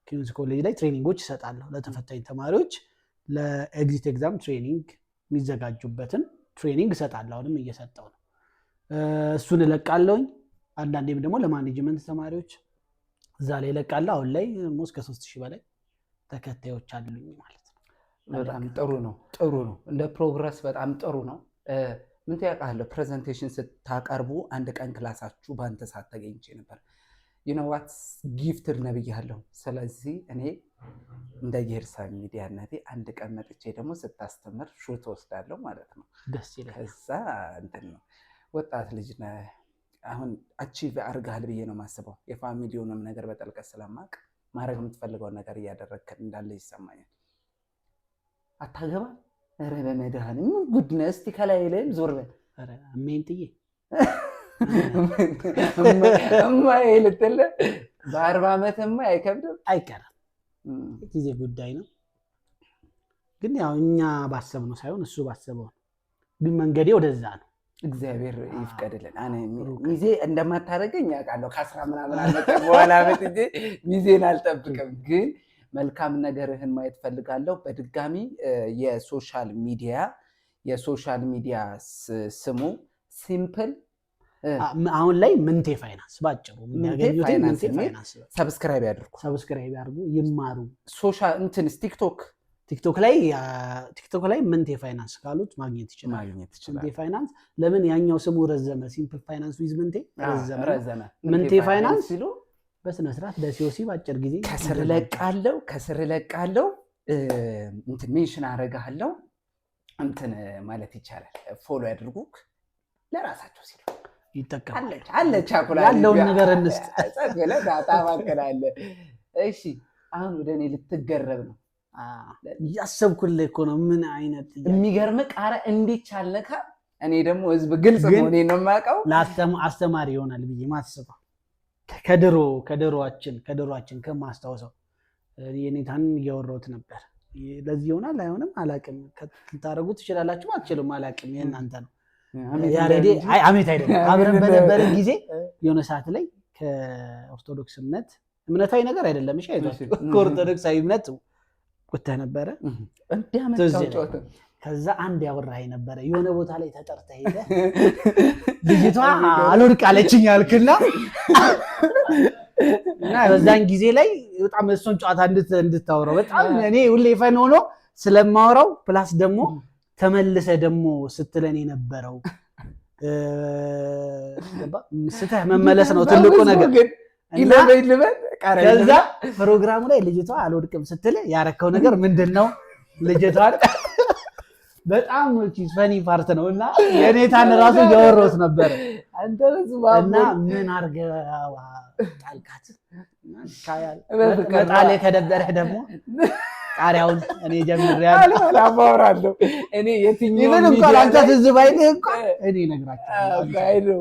ኪንግስ ኮሌጅ ላይ ትሬኒንጎች ይሰጣለሁ ለተፈታኝ ተማሪዎች ለኤግዚት ኤግዛም ትሬኒንግ የሚዘጋጁበትን ትሬኒንግ እሰጣለሁ። አሁንም እየሰጠው ነው፣ እሱን እለቃለሁኝ። አንዳንዴም ደግሞ ለማኔጅመንት ተማሪዎች እዛ ላይ እለቃለሁ። አሁን ላይ ሞስ ከ3000 በላይ ተከታዮች አሉኝ ማለት ነው። በጣም ጥሩ ነው፣ ጥሩ ነው። እንደ ፕሮግረስ በጣም ጥሩ ነው። ምን ታውቃለህ፣ ፕሬዘንቴሽን ስታቀርቡ አንድ ቀን ክላሳችሁ በአንተ ሰዓት ተገኝቼ ነበር። ዩኖዋት ጊፍትድ ነብያለሁ። ስለዚህ እኔ እንደ የርሳ ሚዲያነቴ አንድ ቀን መጥቼ ደግሞ ስታስተምር ሹት ወስዳለሁ ማለት ነው። ደስ ይላል። ከዛ እንትን ነው ወጣት ልጅ ነህ፣ አሁን አቺቭ አድርገሃል ብዬ ነው የማስበው። የፋሚሊውንም ነገር በጥልቀት ስለማቅ ማድረግ የምትፈልገውን ነገር እያደረግክ እንዳለ ይሰማኛል። አታገባ? ኧረ በመድኃኒዓለም ምን ጉድ ነህ! እስኪ ከላይ ላይም ዞር በል። ኧረ አሜንትዬ እማዬ ልትል በ40 ዓመትማ አይከብድም? አይቀርም፣ ጊዜ ጉዳይ ነው። ግን ያው እኛ ባሰብነው ሳይሆን እሱ ባሰበው ነው። ግን መንገዴ ወደዛ ነው። እግዚአብሔር ይፍቀድልን። ሚዜ እንደማታደርገኝ ያውቃለሁ። ከ10 ምናምን ዓመት በኋላ እንጂ ሚዜን አልጠብቅም። ግን መልካም ነገርህን ማየት ፈልጋለሁ። በድጋሚ የሶሻል ሚዲያ ስሙ ሲምፕል አሁን ላይ ምንቴ ፋይናንስ ባጭሩ የሚያገኙት ምንቴ ፋይናንስ። ሰብስክራይብ ያድርጉ፣ ይማሩ። ሶሻል እንትንስ ቲክቶክ ላይ ምንቴ ፋይናንስ ካሉት ማግኘት ይችላል። ምንቴ ፋይናንስ ለምን ያኛው ስሙ ረዘመ? ሲምፕል ፋይናንስ ዊዝ ምንቴ ረዘመ። ምንቴ ፋይናንስ ሲሉ በስነ ስርዓት ለሲኦሲ ባጭር ጊዜ ከስር ለቃለው እንትን ሜንሽን አደርጋለሁ እንትን ማለት ይቻላል። ፎሎ ያድርጉክ፣ ለራሳቸው ሲሉ ይጠቀማል። አለች አኩላ ያለውን ነገር እንስጥ ጸበለ ዳታ ማከላለ። እሺ አሁን ወደ እኔ ልትገረብ ነው። ያሰብኩልህ እኮ ነው። ምን አይነት የሚገርም ቃረ እንዴት ቻለካ? እኔ ደግሞ ህዝብ ግልጽ ሆኔ ነው የማውቀው። አስተማሪ ይሆናል ብዬ ማስበው ከድሮአችን ከማስታወሰው የኔታን እያወራሁት ነበር። ለዚህ ይሆናል አይሆንም አላውቅም። ልታደርጉ ትችላላችሁ አትችሉም አላውቅም። የእናንተ ነው። ያሬዴ አሜት አይደለም። አብረን በነበረን ጊዜ የሆነ ሰዓት ላይ ከኦርቶዶክስ እምነታዊ ነገር አይደለም። እሺ አይዟችሁ፣ ከኦርቶዶክሳዊ እምነት ወጥተህ ነበረ። ከዛ አንድ ያወራኸኝ ነበረ። የሆነ ቦታ ላይ ተጠርተህ ሄደህ ልጅቷ አልወድቅ አለችኝ አልክና እና በዛን ጊዜ ላይ በጣም እሱን ጨዋታ እንድታወራው በጣም እኔ ሁሌ ፈን ሆኖ ስለማወራው ፕላስ ደግሞ ተመልሰ ደግሞ ስትለን የነበረው ስተህ መመለስ ነው ትልቁ ነገር። ከዛ ፕሮግራሙ ላይ ልጅቷ አልወድቅም ስትል ያረከው ነገር ምንድን ነው? ልጅቷን በጣም ፈኒ ፓርት ነው እና የኔታን ራሱ እያወራሁት ነበረ እና ምን አድርገህ ጣልካት መጣሌ ከደበረህ ደግሞ ቃሪያውን እኔ ጀምሬያለሁ አላወራለሁ። እኔ የትኛው ምን እንኳን አንተ ትዝ ባይልህ እንኳን እኔ እነግራቸዋለሁ።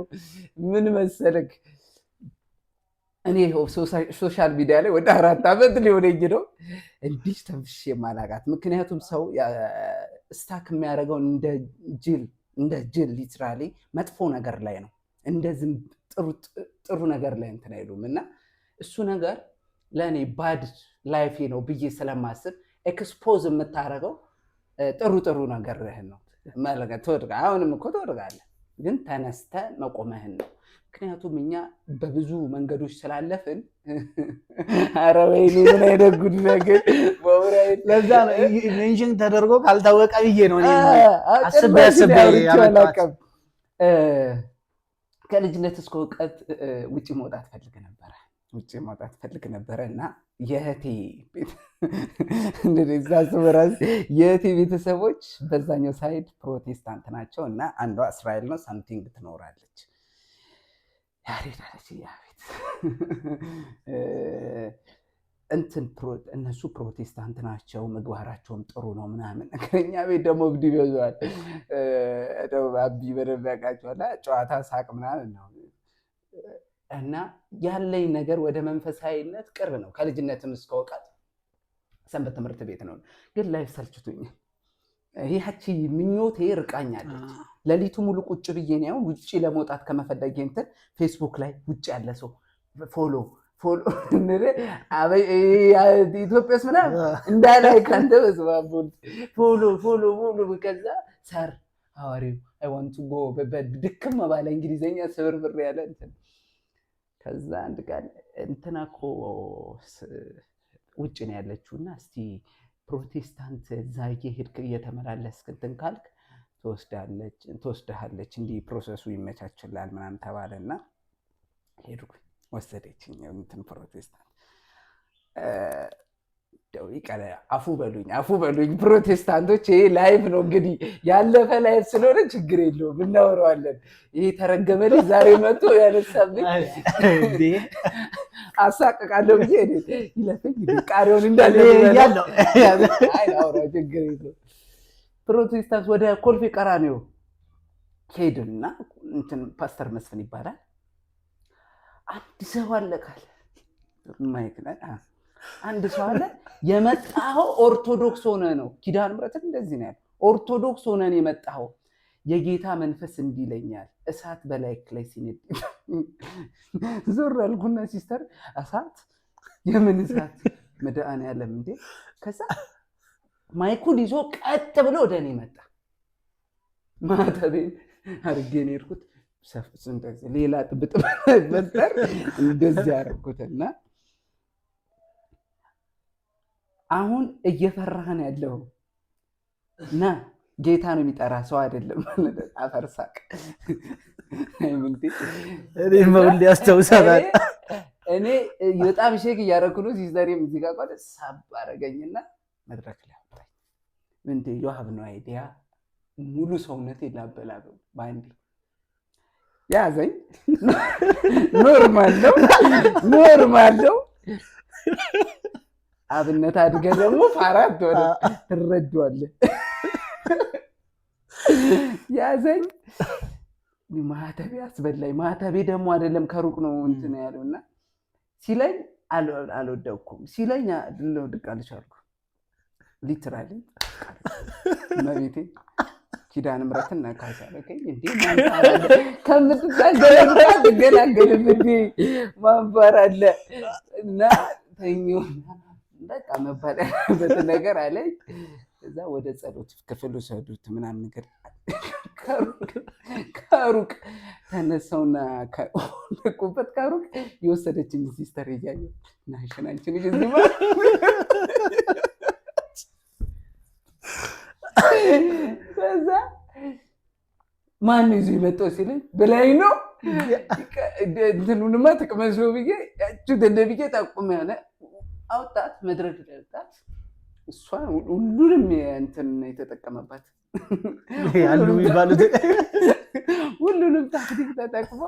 ምን መሰለህ እኔ ሶሻል ሚዲያ ላይ ወደ 4 ዓመት ሊሆነኝ ነው እንዲህ ተንፍሼ የማላውቃት። ምክንያቱም ሰው ስታክ የሚያደርገው እንደ ጅል ሊትራሊ መጥፎ ነገር ላይ ነው። እንደዚህ ጥሩ ነገር ላይ እንትን አይሉም እና እሱ ነገር ለእኔ ባድ ላይፌ ነው ብዬ ስለማስብ ኤክስፖዝ የምታደርገው ጥሩ ነገርህን ነው። አሁንም እኮ ትወድቃለህ፣ ግን ተነስተ መቆመህን ነው። ምክንያቱም እኛ በብዙ መንገዶች ስላለፍን ኧረ ወይኔ ምን አይነት ጉድ ነገር በውራይት። ለዛ ነው ሜንሽን ተደርጎ ካልታወቀ ብዬ ነው አስቤ አላውቅም። ከልጅነት እስከ እውቀት ውጭ መውጣት ፈልግ ነበረ። ውጭ ማውጣት ፈልግ ነበረ እና የእህቴ የእህቴ ቤተሰቦች በዛኛው ሳይድ ፕሮቴስታንት ናቸው እና አንዷ እስራኤል ነው ሳምቲንግ ትኖራለች። ያሬዳለች ያቤት እነሱ ፕሮቴስታንት ናቸው፣ ምግባራቸውም ጥሩ ነው ምናምን ነገር። እኛ ቤት ደግሞ እብድ ይበዛዋል። አቢ በደንብ ያውቃቸዋል። ጨዋታ ሳቅ ምናምን ነው እና ያለኝ ነገር ወደ መንፈሳዊነት ቅርብ ነው። ከልጅነትም እስከ እውቀት ሰንበት ትምህርት ቤት ነው። ግን ላይፍ ሰልችቶኛል። ይህቺ ምኞቴ ርቃኛለች። ሌሊቱ ሙሉ ቁጭ ብዬ ነው ውጭ ለመውጣት ከመፈለጌ እንትን ፌስቡክ ላይ ውጭ ያለ ሰው ፎሎ ኢትዮጵያስ ምናምን እንዳላይ ከአንተ በስባቡን ፎሎ ከዛ ሰር ሐዋሪው አይ ዋንት ቱ ጎ በድክም ባለ እንግሊዘኛ ስብርብር ያለ እንትን ከዛ አንድ ቀን እንትና እኮ ውጭ ነው ያለችውና እስቲ ፕሮቴስታንት እዛ እየሄድክ እየተመላለስክ እንትን ካልክ ትወስድሃለች እንዲህ ፕሮሰሱ ይመቻችላል ምናምን ተባለና ሄድኩኝ። ወሰደችኝ እንትን ፕሮቴስታንት አፉ በሉኝ ፕሮቴስታንቶች። ይሄ ላይፍ ነው እንግዲህ ያለፈ ላይፍ ስለሆነ ችግር የለውም እናወራዋለን። ይሄ ተረገመ ልጅ ዛሬ መጥቶ ያነሳብኝ አሳቅቃለሁ ብዬ ይለፈኝ ቃሪውን እንዳለ ችግር የለውም። ፕሮቴስታንት ወደ ኮልፌ ቀራኒዮ ሄድንና እንትን ፓስተር መስፍን ይባላል አንድ ሰው አለ ካለ ማይክ ላይ አንድ ሰው አለ የመጣው ኦርቶዶክስ ሆነ ነው። ኪዳነ ምሕረትን እንደዚህ ነው ያለው። ኦርቶዶክስ ሆነን የመጣው የጌታ መንፈስ እንዲለኛል እሳት በላይክ ላይ ሲነድ ዞር አልኩና ሲስተር እሳት የምን እሳት መድኃኒዓለም እንዴ። ከዛ ማይኩን ይዞ ቀጥ ብሎ ወደ እኔ መጣ። ማተቤን አድርጌ ነው የሄድኩት። ሌላ ጥብጥብ ፈጠር እንደዚህ ያደረኩትና አሁን እየፈራህን ያለው እና ጌታ ነው የሚጠራ ሰው አይደለም ማለት አፈርሳቅ እኔ መውል ያስተውሳታል። እኔ በጣም ሼክ እያደረኩ ነው። ሲስተርም እዚህ ጋር ቆደ ሳብ አደረገኝና መድረክ ላይ አወጣኝ። እንዴ ዩ ሃቭ ኖ አይዲያ ሙሉ ሰውነቴ ላበላበ ባንዲ ያዘኝ። ኖርማል ነው። አብነት አድገህ ደግሞ ፋራት ወደ ትረዳዋለህ። ያዘኝ ማተቤ አስበላኝ። ማተቤ ደግሞ አይደለም ከሩቅ ነው እንትን ያለውና ሲለኝ አልወደኩም። ሲለኝ ልወድቅ አልቻልኩም። ሊትራሊ መቤቴ ኪዳነ ምሕረትን ነካሽ አለኝ። እንዴ ከምትገላገልም እንዴ ማንባር አለ እና ተኞና በቃ መባል ያለበት ነገር አለኝ። እዛ ወደ ጸሎት ክፍል ወሰዱት ምናምን ነገር ከሩቅ ተነሳውና ከቆበት ከሩቅ የወሰደችኝ ሲስተር እያየሁ ናሽን አንቺ ልጅ እዚህ ማለት ከዛ ማን ይዞ የመጣው ሲለኝ በላይ ነው እንትኑንማ ተቀመሶ ብዬ ያቺ ደንደብዬ ጠቁም ያለ አውጣት መድረክ ላይ አውጣት። እሷ ሁሉንም እንትን የተጠቀመባት ያሉ የሚባሉት ሁሉንም ታክቲክ ተጠቅሞ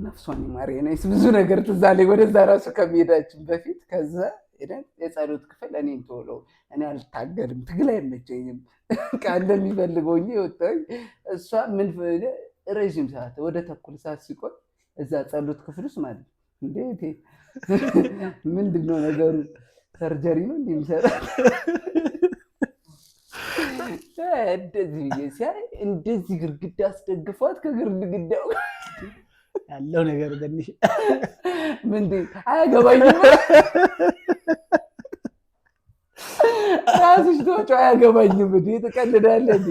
ነፍሷን ይማር። እኔስ ብዙ ነገር ትዝ አለኝ ወደዛ ራሱ ከመሄዳችን በፊት። ከዛ የጸሎት ክፍል እኔን ቶሎ እኔ አልታገልም፣ ትግል አይመቸኝም ቃል እንደሚፈልገው እንጂ ወጣኝ። እሷ ምን ረዥም ሰዓት ወደ ተኩል ሰዓት ሲቆይ እዛ ጸሎት ክፍል ውስጥ ማለት እንዴ ምንድነው ነገሩ? ሰርጀሪ ነው እንዴ የሚሰራ? እንደዚህ ሲያይ እንደዚህ ግርግዳ አስደግፏት ከግርግዳው ያለው ነገር ትንሽ ምንድን አያገባኝም። ራስሽ ዶጮ አያገባኝም። እንዴ ትቀልዳለህ እንዴ?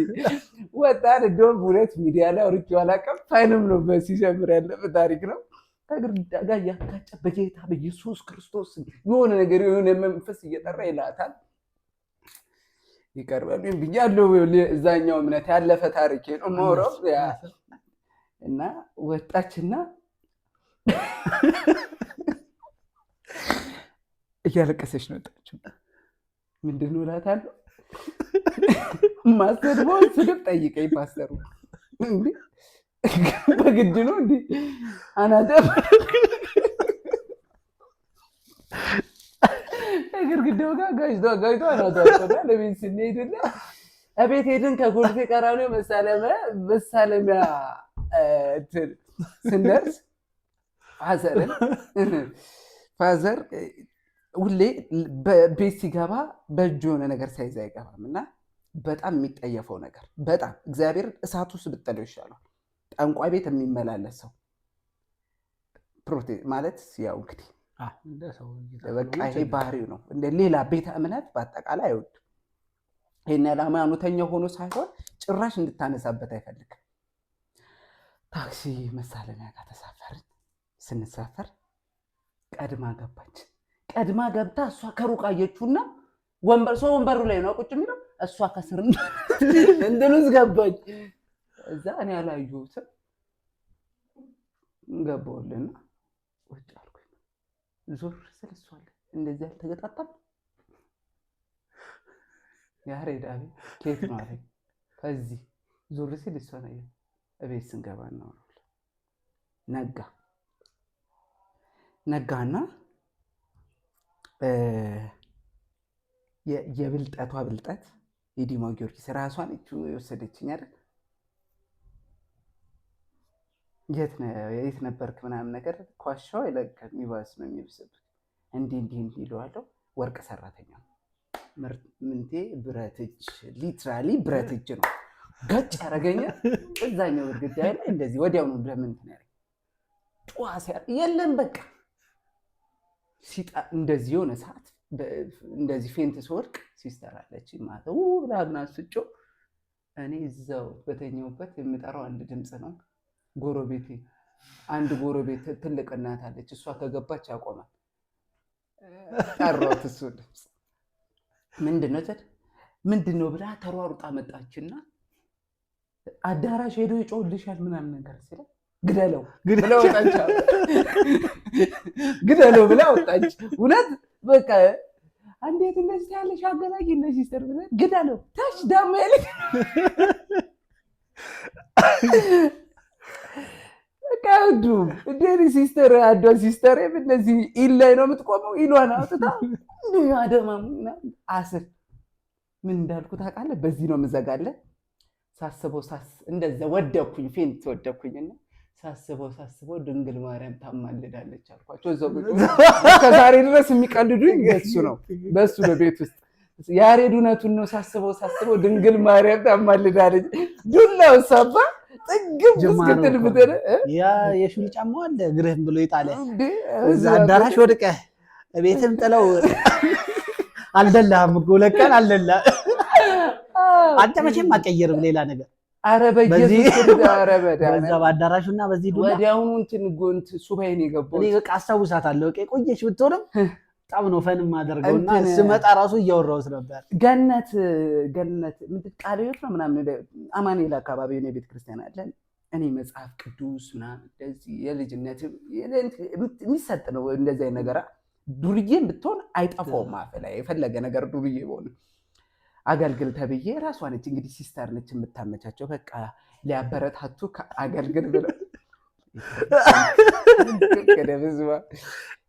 ወጣን እንደውም ሁለት ሚዲያ ላይ አውርቼው አላውቅም። ፋይንም ነው በሲጀምር ያለበት ታሪክ ነው። ከግርግዳ ጋር ያካጨ በጌታ በኢየሱስ ክርስቶስ የሆነ ነገር የሆነ መንፈስ እየጠራ ይላታል። ይቀርባሉ ብያለሁ። እዛኛው እምነት ያለፈ ታሪኬ ነው ሞሮ እና ወጣችና እያለቀሰች ነው ወጣችው። ምንድን ነው እላታለሁ። ማሰድበው ስድብ ጠይቀኝ ፓስተሩ እንዴ በግድ ነው እንዴ አናደብ ግድግዳው ጋር ጋይቶ አናቷቸውና ለቤት ስንሄድና እቤት ሄድን። ከኮልፌ ቀራኒዮ መሳለሚያ ስንደርስ ፋዘር ሁሌ ቤት ሲገባ በእጁ የሆነ ነገር ሳይዝ አይገባም እና በጣም የሚጠየፈው ነገር በጣም እግዚአብሔር እሳት ውስጥ ብጥለው ይሻላል። ጠንቋይ ቤት የሚመላለስ ሰው ማለት ያው እንግዲህ በቃ ይሄ ባህሪው ነው። እንደ ሌላ ቤተ እምነት በአጠቃላይ አይወድም። ይሄን ሃይማኖተኛ ሆኖ ሳይሆን ጭራሽ እንድታነሳበት አይፈልግም። ታክሲ መሳለሚያ ጋር ተሳፈርን። ስንሳፈር ቀድማ ገባች። ቀድማ ገብታ እሷ ከሩቅ አየችውና ወንበሩ ላይ ነው ቁጭ የሚለው እሷ ከስር እንትኑስ ገባች። እዛ እኔ ያላየሁትም ገባሁልና ወጭ አልኩኝ። ዞር ስል እሷ አለ እንደዚህ አልተገጣጣም። ያሬድ አቤት ከየት ነው አለኝ። ከዚህ ዞር ስል እሷ ነው እቤት ስንገባ ነው። ነጋና የብልጠቷ ብልጠት የዲማ ጊዮርጊስ ራሷን እቹ የወሰደችኝ አይደል የት ነበርክ ምናምን ነገር ኳሻው አይለቀም ይባስ ነው የሚብስብ እንዲህ ይለዋለሁ። ወርቅ ሰራተኛ ምንቴ ብረት እጅ ሊትራሊ ብረት እጅ ነው ገጭ ያረገኛ። እዛኛው ግድግዳ ላይ እንደዚህ ወዲያው ነው ለምን ተናገር ጧስ የለም በቃ ሲጣ እንደዚህ የሆነ ሰዓት እንደዚህ ፌንት ስወድቅ ሲስተር አለች ማለት ብላና ስጮ እኔ እዛው በተኛውበት የምጠራው አንድ ድምፅ ነው። ጎረቤቴ አንድ ጎረቤት ትልቅ እናት አለች። እሷ ከገባች ያቆማል። ጠራሁት። እሱ ድምፅ ምንድነው ብላ ተሯሩጣ መጣችና አዳራሽ ሄዶ ይጮህልሻል ምናምን ነገር ሲል ግደለው ብላ ወጣች። እውነት በቃ እንዴት እንደዚህ ያለሽ አገናኝ እነዚህ ሲስተር ብለ ግደለው ታች ዳማ ያለች በቃ ዱም እንዴት ሲስተር አዷን ሲስተር እንደዚህ ኢል ላይ ነው የምትቆመው። ኢሏን አውጥታ አደማሙና አስር ምን እንዳልኩ ታውቃለህ? በዚህ ነው የምዘጋለህ። ሳስበው እንደዛ ወደኩኝ፣ ፌንት ወደኩኝና ሳስበው ድንግል ማርያም ታማልዳለች አልኳቸው። እዛው ከዛሬ ድረስ የሚቀልዱኝ በሱ ነው ቤት ውስጥ ያሬድ እውነቱን ነው። ሳስበው ድንግል ማርያም ታማልዳለች። ዱላው ሳባ ጥግብ እስክትል ብትል ያ የሹል ጫማው አለ እግርህም ብሎ ይጣለ እዛ አዳራሽ ወድቀህ ቤትም ጥለው አልደላህም እኮ ለቀን አልደላ አንተ መቼም አትቀየርም ሌላ ነገር። አረ በኢየሱስ አረ በዛ በአዳራሹና በዚህ ዱላ ወዲያውኑ እንትን ሱባኤን የገባው እኔ በቃ አስታውሳታለሁ። ቆየች ብትሆንም በጣም ነው ፈን ማደርገውና ስመጣ ራሱ እያወራሁት ነበር። ገነት ምንድን ቃለ ሕይወት ነው ምናምን አማኑኤል አካባቢ ነው ቤተክርስቲያን አለ። እኔ መጽሐፍ ቅዱስ ምናምን እንደዚህ የልጅነት የሚሰጥ ነው እንደዚህ አይነት ነገር። ዱርዬም ብትሆን አይጠፋውም አፍ ላይ የፈለገ ነገር ዱርዬ ሆነ አገልግል ተብዬ ራሷ ነች እንግዲህ ሲስተር ነች የምታመቻቸው። በቃ ሊያበረታቱ አገልግል ብለው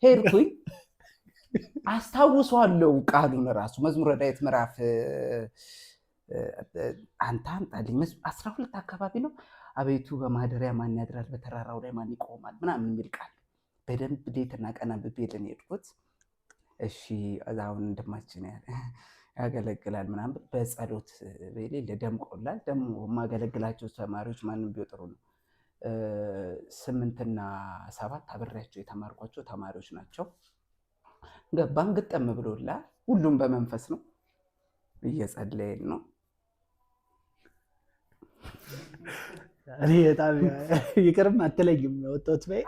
ሄድኩኝ። አስታውሰዋለሁ ቃሉን ራሱ መዝሙረ ዳዊት ምዕራፍ አንተ አምጣልኝ 12 አካባቢ ነው። አቤቱ በማደሪያ ማን ያድራል፣ በተራራው ላይ ማን ይቆማል ምናምን የሚል ቃል በደንብ ሌትና ቀና ብቤልን ሄድኩት። እሺ አሁን እንደማችን ያገለግላል ምናምን በጸሎት በሌለ ደምቆላል። ደግሞ የማገለግላቸው ተማሪዎች ማንም ቢወጥሩ ነው 8 እና 7 አብሬያቸው የተማርኳቸው ተማሪዎች ናቸው። ገባን ግጠም ብሎላል። ሁሉም በመንፈስ ነው እየጸለየን ነው። እኔ በጣም ይቅርም አትለይም ወጣት በይ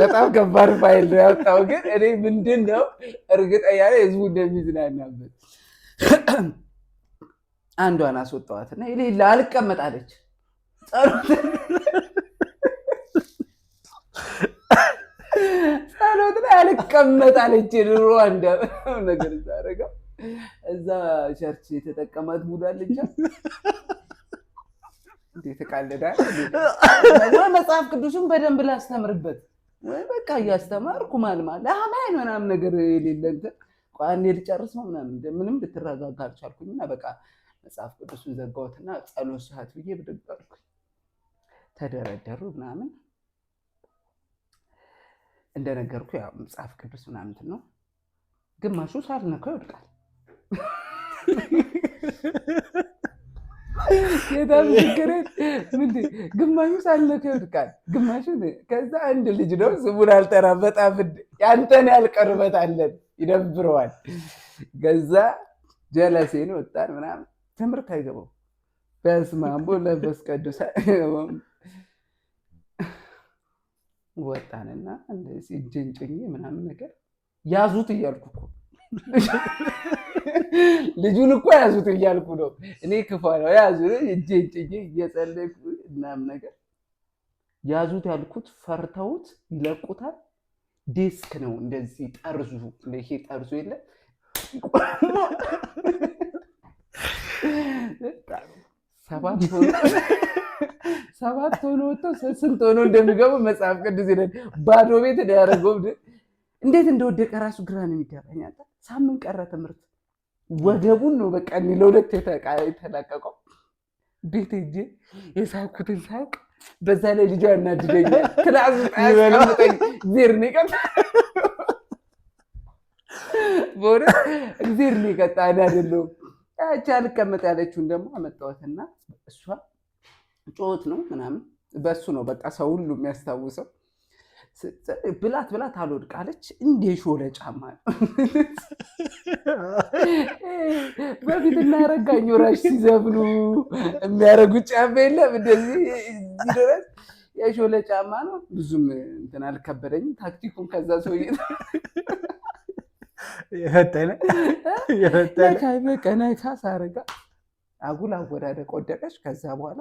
በጣም ከባድ ፋይል ነው ያወጣው። ግን እኔ ምንድነው እርግጠኛ ነኝ ህዝቡ እንደሚዝናናበት። አንዷን አስወጣዋትና ይሌላ አልቀመጣለች ጸሎት ጸሎት ላይ አልቀመጥ አለች። ድሮ አንድ ነገር ታደርገው እዛ ቸርች የተጠቀማት ሙዳልቻ እንዴት ተቃለዳ መጽሐፍ ቅዱስን በደንብ ላስተምርበት ወይ በቃ እያስተማርኩ ማልማል አማን ምናምን ነገር የሌለን ቋንዴ ልጨርስ ነው ምንም ልትረጋጋ አልቻልኩኝና በቃ መጽሐፍ ቅዱስን ዘጋሁትና ጸሎት ሰዓት ብዬ ብድግ አልኩኝ። ተደረደሩ ምናምን እንደነገርኩ ያው መጽሐፍ ቅዱስ ምናምን ነው። ግማሹ ሳልነካው ይወድቃል። የታም ሲገረት ግማሹ ሳልነካው ይወድቃል። ግማሹ ከዛ አንድ ልጅ ነው ስሙን አልጠራም። በጣም ያንተን ያልቀርበት አለን ይደብረዋል። ከዛ ጀለሴን ወጣን ምናምን ትምህርት አይገባው በስመ አብ ወመንፈስ ቅዱስ ወጣንና እንደዚህ እጄን ጭኜ ምናምን ነገር ያዙት እያልኩ እኮ ልጁን እኮ ያዙት እያልኩ ነው እኔ ክፉ ነው ያዙት እጄን ጭኜ እየጸለይኩ ምናምን ነገር ያዙት ያልኩት ፈርተውት ይለቁታል። ዴስክ ነው እንደዚህ ጠርዙ ለይሄ ጠርዙ የለ ሰባት ሆኖ ወጥተው ስንት ሆኖ እንደሚገቡ መጽሐፍ ቅዱስ ይላል። ባዶ ቤት ያደረገው እንዴት እንደወደቀ ራሱ ግራ ነው የሚገባኝ። ሳምንት ቀረ ትምህርት ወገቡን ነው በቃ ለሁለት የተላቀቀው። ቤት ሂጅ የሳኩትን ሳቅ በዛ ላይ ልጇ ያናድደኛል። ክላስ ያስቀምጠኝ እግዚአብሔር ነው ይቀጣ ቦረ እግዚአብሔር ነው ይቀጣ አይደለም። ያቺ አልቀመጥ ያለችውን ደግሞ አመጣኋትና እሷ ጮት ነው ምናምን በሱ ነው በቃ ሰው ሁሉ የሚያስታውሰው። ብላት አልወድቃለች። እንደ ሾለ ጫማ በፊት እናረጋኝ ወራሽ ሲዘብኑ የሚያረጉት ጫማ የለም እንደዚህ ድረስ የሾለ ጫማ ነው። ብዙም እንትን አልከበደኝም። ታክቲኩን ከዛ ሰውዬ የፈጠነ ሳረጋ አጉል አወዳደቅ ወደቀች። ከዛ በኋላ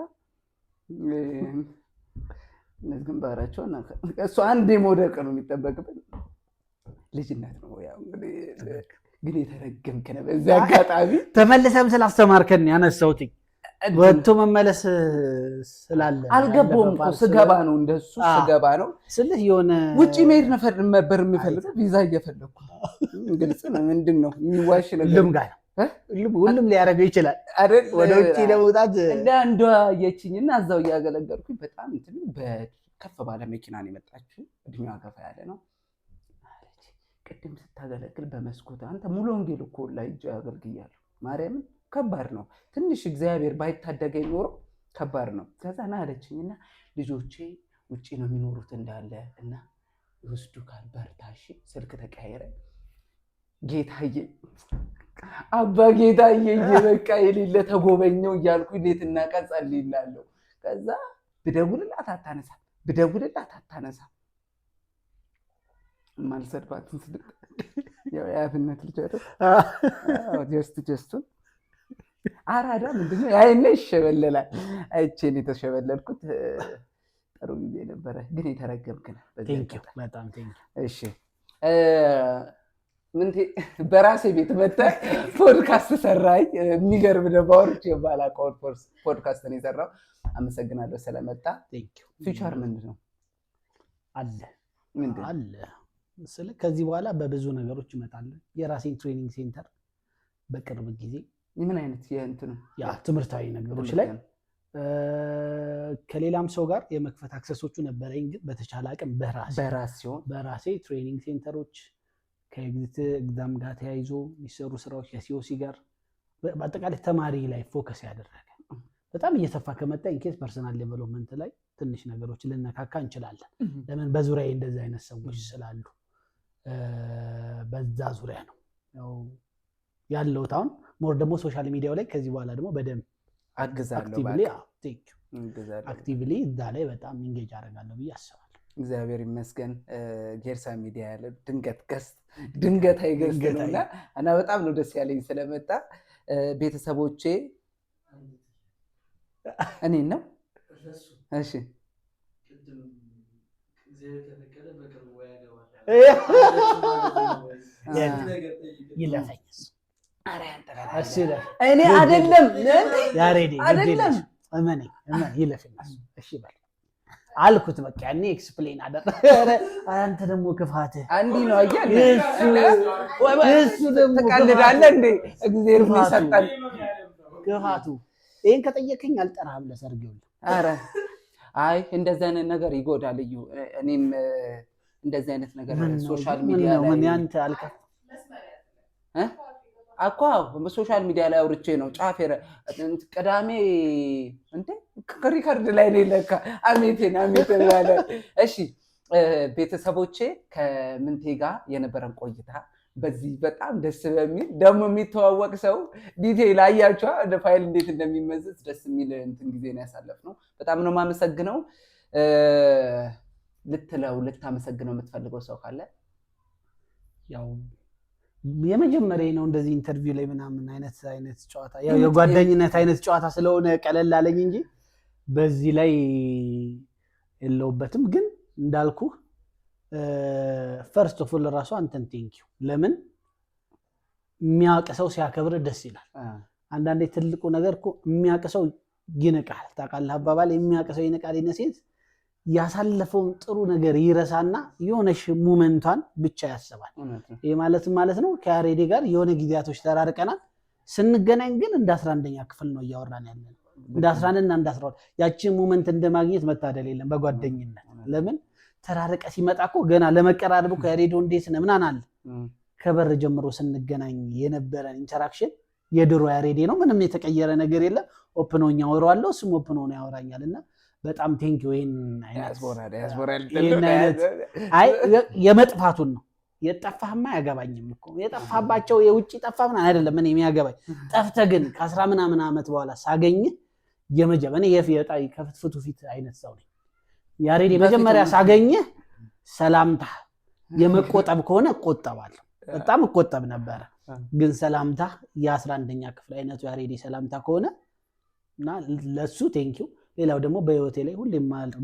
ግንባራቸው እሱ አንዴ መውደቅ ነው የሚጠበቅብን። ልጅነት ነው ያው እንግዲህ ግን የተረገምክ ነው። በዚህ አጋጣሚ ተመልሰም ስላስተማርከን ያነሳሁት ወጥቶ መመለስ ስላለ አልገባውም እኮ ስገባ ነው እንደሱ ስገባ ነው ስልህ የሆነ ውጪ መሄድ ነበር የምፈልገው። ቪዛ እየፈለኩ ግልጽ ነው። ምንድን ነው የሚዋሽ ነገር ሁሉም ሊያደርገው ይችላል አይደል? ወደ ውጪ ለመውጣት እንደ አንዷ የችኝና እዛው እያገለገልኩኝ በጣም እንትን በከፍ ባለ መኪና ነው የመጣችው። እድሜዋ ገፋ ያለ ነው። ቅድም ስታገለግል በመስኮት አንተ ሙሉ ወንጌል እኮ ላይ እጅ አገልግያለሁ። ማርያምን ከባድ ነው። ትንሽ እግዚአብሔር ባይታደገኝ ኖሮ ከባድ ነው። ከዛ ና አለችኝና ልጆቼ ውጪ ነው የሚኖሩት እንዳለ እና ይወስዱ ካል በርታሽ ስልክ ተቀያየረ። ጌታዬ አባ ጌታዬ በቃ የሌለ ተጎበኘው እያልኩ ሌትና ቀን ጸልይላለሁ። ከዛ ብደውልላት አታነሳ ማልሰድባትን ስል ያው የአብነት ልጅ አይደል? ጀስቱን አራዳ ምንድነው ያይነ ይሸበለላል። አይቼን የተሸበለልኩት ጥሩ ጊዜ ነበረ፣ ግን የተረገምክ ነህ። በጣም እሺ በራሴ ቤት መተህ ፖድካስት ሰራኝ። የሚገርም ደግሞ አውርቼ የማላውቀውን ፖድካስት ነው የሰራው። አመሰግናለሁ ስለመጣ። ፊውቸር ምንድን ነው አለ ስለ ከዚህ በኋላ በብዙ ነገሮች እመጣለሁ። የራሴን ትሬኒንግ ሴንተር በቅርብ ጊዜ ምን አይነት የእንትኑ ትምህርታዊ ነገሮች ላይ ከሌላም ሰው ጋር የመክፈት አክሰሶቹ ነበረኝ፣ ግን በተቻለ አቅም በራሴ ትሬኒንግ ሴንተሮች ከኤግዚት ኤግዛም ጋር ተያይዞ የሚሰሩ ስራዎች ከሲኦሲ ጋር በአጠቃላይ ተማሪ ላይ ፎከስ ያደረገ በጣም እየሰፋ ከመጣ ኢንኬስ ፐርሰናል ዴቨሎፕመንት ላይ ትንሽ ነገሮች ልነካካ እንችላለን። ለምን በዙሪያ እንደዚህ አይነት ሰዎች ስላሉ በዛ ዙሪያ ነው ያለው። ታውን ሞር ደግሞ ሶሻል ሚዲያው ላይ ከዚህ በኋላ ደግሞ በደንብ አክቲቭሊ እዛ ላይ በጣም ኢንጌጅ አደርጋለሁ ብዬ አስባለሁ። እግዚአብሔር ይመስገን። ጌርሳ ሚዲያ ያለ ድንገት አይገዝተውና እና በጣም ነው ደስ ያለኝ ስለመጣ። ቤተሰቦቼ እኔን ነው እሺ ይለፈኝ እኔ አይደለም ያሬዲ አይደለም እመኔ ይለፈኝ እሺ በል አልኩት። በቃ ያኔ ኤክስፕሌን አደረገ። አንተ ደግሞ ክፋትህ አንዲ ነው አያለ እሱ ደግሞ ተቀልዳለህ እንዴ? እግዚአብሔር ይሰጣል ክፋቱ። ይሄን ከጠየቀኝ አልጠራህም ለሰርግ ይሁን። አረ አይ እንደዛ አይነት ነገር ይጎዳል። እዩ እኔም እንደዛ አይነት ነገር ሶሻል ሚዲያ ላይ ምን ያንተ አልከፍ አቋ በሶሻል ሚዲያ ላይ አውርቼ ነው ጫፍ ቅዳሜ እንዴ ሪከርድ ላይ ነው ለካ አሜቴን ያለ። እሺ ቤተሰቦቼ ከምንቴ ጋር የነበረን ቆይታ በዚህ በጣም ደስ በሚል ደግሞ የሚተዋወቅ ሰው ዲቴይል አያችሁ ፋይል እንዴት እንደሚመዘዝ ደስ የሚል እንትን ጊዜ ነው ያሳለፍነው። በጣም ነው የማመሰግነው። ልታመሰግነው የምትፈልገው ሰው ካለ? ያው የመጀመሪያ ነው እንደዚህ ኢንተርቪው ላይ ምናምን አይነት ጨዋታ ያው የጓደኝነት አይነት ጨዋታ ስለሆነ ቀለል አለኝ እንጂ በዚህ ላይ የለውበትም። ግን እንዳልኩ ፈርስት ኦፍ ኦል ራሱ አንተን ቴንኪው። ለምን የሚያውቅ ሰው ሲያከብር ደስ ይላል። አንዳንዴ ትልቁ ነገር እኮ የሚያውቅ ሰው ይንቃል። ታውቃለህ አባባል የሚያውቅ ሰው ይንቃል። ይነሴት ያሳለፈውን ጥሩ ነገር ይረሳና የሆነሽ ሞመንቷን ብቻ ያስባል። ይሄ ማለት ነው ከያሬዲ ጋር የሆነ ጊዜያቶች ተራርቀናል። ስንገናኝ ግን እንደ 11ኛ ክፍል ነው እያወራን ያለን። እንደ 11 እና እንደ 12 ያቺን ሞመንት እንደማግኘት መታደል የለም በጓደኝነት። ለምን ተራርቀ ሲመጣ እኮ ገና ለመቀራረብ እኮ ያሬዲ እንዴት ነው ምናምን አለ። ከበር ጀምሮ ስንገናኝ የነበረን ኢንተራክሽን የድሮ ያሬዲ ነው። ምንም የተቀየረ ነገር የለም። ኦፕን ሆኛ አወራዋለሁ፣ እሱም ኦፕን ሆነ ያወራኛልና በጣም ቴንኪው። ይሄን አይነት አይ የመጥፋቱን ነው የጠፋህማ ያገባኝም እኮ የጠፋባቸው የውጪ ጠፋ ምናምን አይደለም። ምን የሚያገባኝ ጠፍተህ ግን ከ10 ምናምን ዓመት በኋላ ሳገኝ የመጀመሪያ እኔ የፊጣይ ከፍትፍቱ ፊት አይነት ሰው ነኝ። ያሬዲ መጀመሪያ ሳገኝ ሰላምታ የመቆጠብ ከሆነ እቆጠባለሁ፣ በጣም እቆጠብ ነበር። ግን ሰላምታ የ11ኛ ክፍል አይነቱ ያሬዲ ሰላምታ ከሆነ እና ለሱ ቴንኪው። ሌላው ደግሞ በህይወቴ ላይ ሁሌ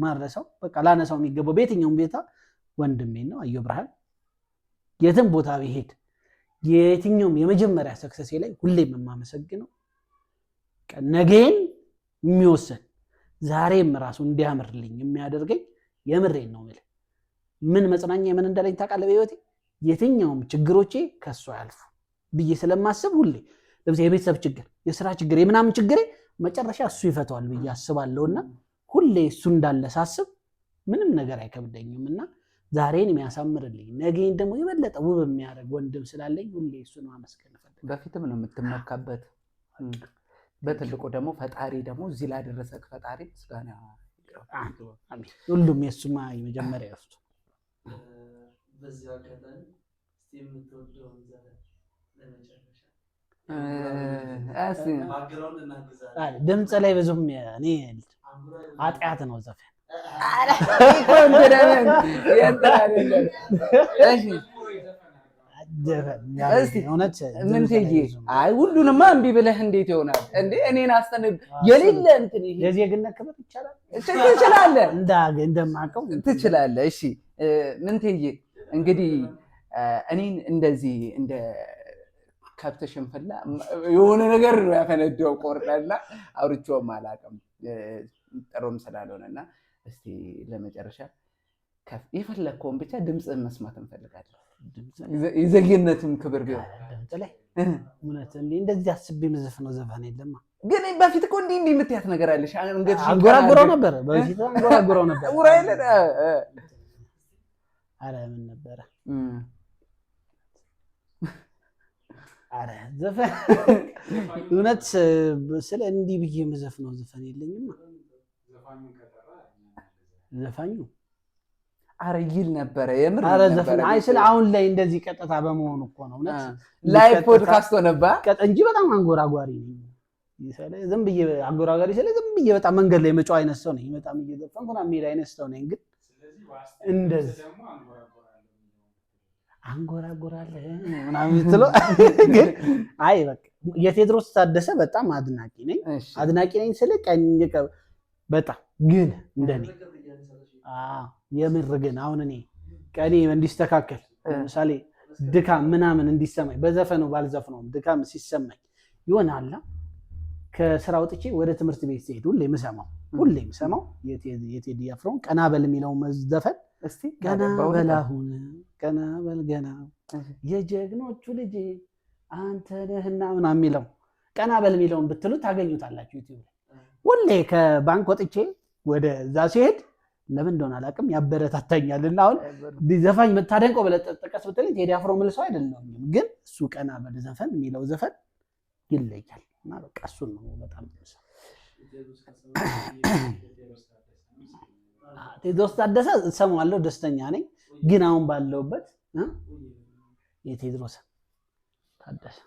ማረሳው በቃ ላነሳው የሚገባው በየትኛውም ቤታ ወንድሜ ነው አዮ ብርሃን። የትም ቦታ ቢሄድ የትኛውም የመጀመሪያ ሰክሰሴ ላይ ሁሌም የማመሰግነው ነገን የሚወሰን ዛሬም ራሱ እንዲያምርልኝ የሚያደርገኝ የምሬን ነው ማለት ምን መጽናኛ ምን እንዳለኝ ታውቃለህ? በህይወቴ የትኛውም ችግሮቼ ከሱ ያልፉ ብዬ ስለማስብ ሁሌ ለምሳሌ የቤተሰብ ችግር፣ የሥራ ችግር፣ የምናምን ችግሬ መጨረሻ እሱ ይፈታዋል ብዬ አስባለሁና ሁሌ እሱ እንዳለ ሳስብ ምንም ነገር አይከብደኝም እና ዛሬን የሚያሳምርልኝ ነገን ደግሞ የበለጠ ውብ የሚያደርግ ወንድም ስላለኝ ሁሌ እሱን ማመስገን እፈልጋለሁ። በፊትም ነው የምትመካበት። በትልቁ ደግሞ ፈጣሪ ደግሞ እዚህ ላደረሰክ ፈጣሪ ምስጋና አሜን። ሁሉም የሱማ የመጀመሪያ እሱ በዚህ አጋጣሚ የምትወደው ዘፈን ለመጨረሻ ድምፅ ላይ ብዙም እኔ ኃጢአት ነው ዘፈን አይ ሁሉንማ እምቢ ብለህ እንዴት ይሆናል እንዴ? እኔን አስተነብ የሌለ እንትን ይሄ የዜግነት ክብር ይቻላል ትችላለህ፣ እንደማውቀው ትችላለህ። እሺ ምንትዬ እንግዲህ እኔን እንደዚህ እንደ ከብት ሽንፍላ የሆነ ነገር ነው ያፈነደው ቆርጠና አውርቼውም አላውቅም ጥሩም ስላልሆነና እስቲ ለመጨረሻ የፈለግከውን ብቻ ድምፅህን መስማት እንፈልጋለን። የዜግነትም ክብር ቢሆን ድምፅ ላይ እውነት እንደዚህ አስቤ የምዘፍነው ዘፈን የለማ። ግን በፊት እኮ እንዲህ የምትያት ነገር አለሽ። አንጎራጉረው ነበር በፊት አንጎራጉረው ነበር። ኧረ ምን ነበረ ኧረ ዘፈን እውነት ስለ እንዲህ ብዬ የምዘፍነው ዘፈን የለኝም። ዘፋኙ ኧረ ይል ነበረ የምር ነበር። አይ ስለ አሁን ላይ እንደዚህ ቀጥታ በመሆኑ እኮ ነው እውነት ላይቭ ፖድካስት ነበር እንጂ በጣም አንጎራጓሪ ነኝ። ዝም ብዬ አንጎራጓሪ ስለ ዝም ብዬ በጣም መንገድ ላይ መጫወት አይነት ሰው ነኝ። በጣም እየዘፈንኩ ነው የሚሄድ አይነት ሰው ነኝ። ግን እንደዚህ አንጎራጎራለህ ምናምን የምትለው ግን አይ በቃ የቴዎድሮስ ታደሰ በጣም አድናቂ ነኝ ስለ ቀኝ በጣም ግን እንደኔ የምር ግን አሁን እኔ ቀኔ እንዲስተካከል ለምሳሌ ድካም ምናምን እንዲሰማኝ በዘፈኑ ባልዘፍነውም ድካም ሲሰማኝ ይሆናል ከስራ ወጥቼ ወደ ትምህርት ቤት ሲሄድ ሁሌ የምሰማው የቴዲ አፍሮን ቀና በል የሚለው ዘፈን እስቲ ቀና በል አሁን ቀና በል ገና የጀግኖቹ ልጅ አንተ ነህና ምናምን የሚለው ቀና በል የሚለውን ብትሉ ታገኙታላችሁ ዩቲዩብ ላይ። ሁሌ ከባንክ ወጥቼ ወደ እዛ ሲሄድ ለምን እንደሆነ አላውቅም ያበረታታኛልና አሁን ዘፋኝ መታደንቀው በለጠቀስ ብትልኝ ቴዲ አፍሮ ምል ሰው አይደለም፣ ግን እሱ ቀና በል ዘፈን የሚለው ዘፈን ይለያል እና በቃ እሱን ነው በጣም ቴዎድሮስ ታደሰ እሰማዋለሁ፣ ደስተኛ ነኝ። ግን አሁን ባለውበት የቴዎድሮስ ታደሰ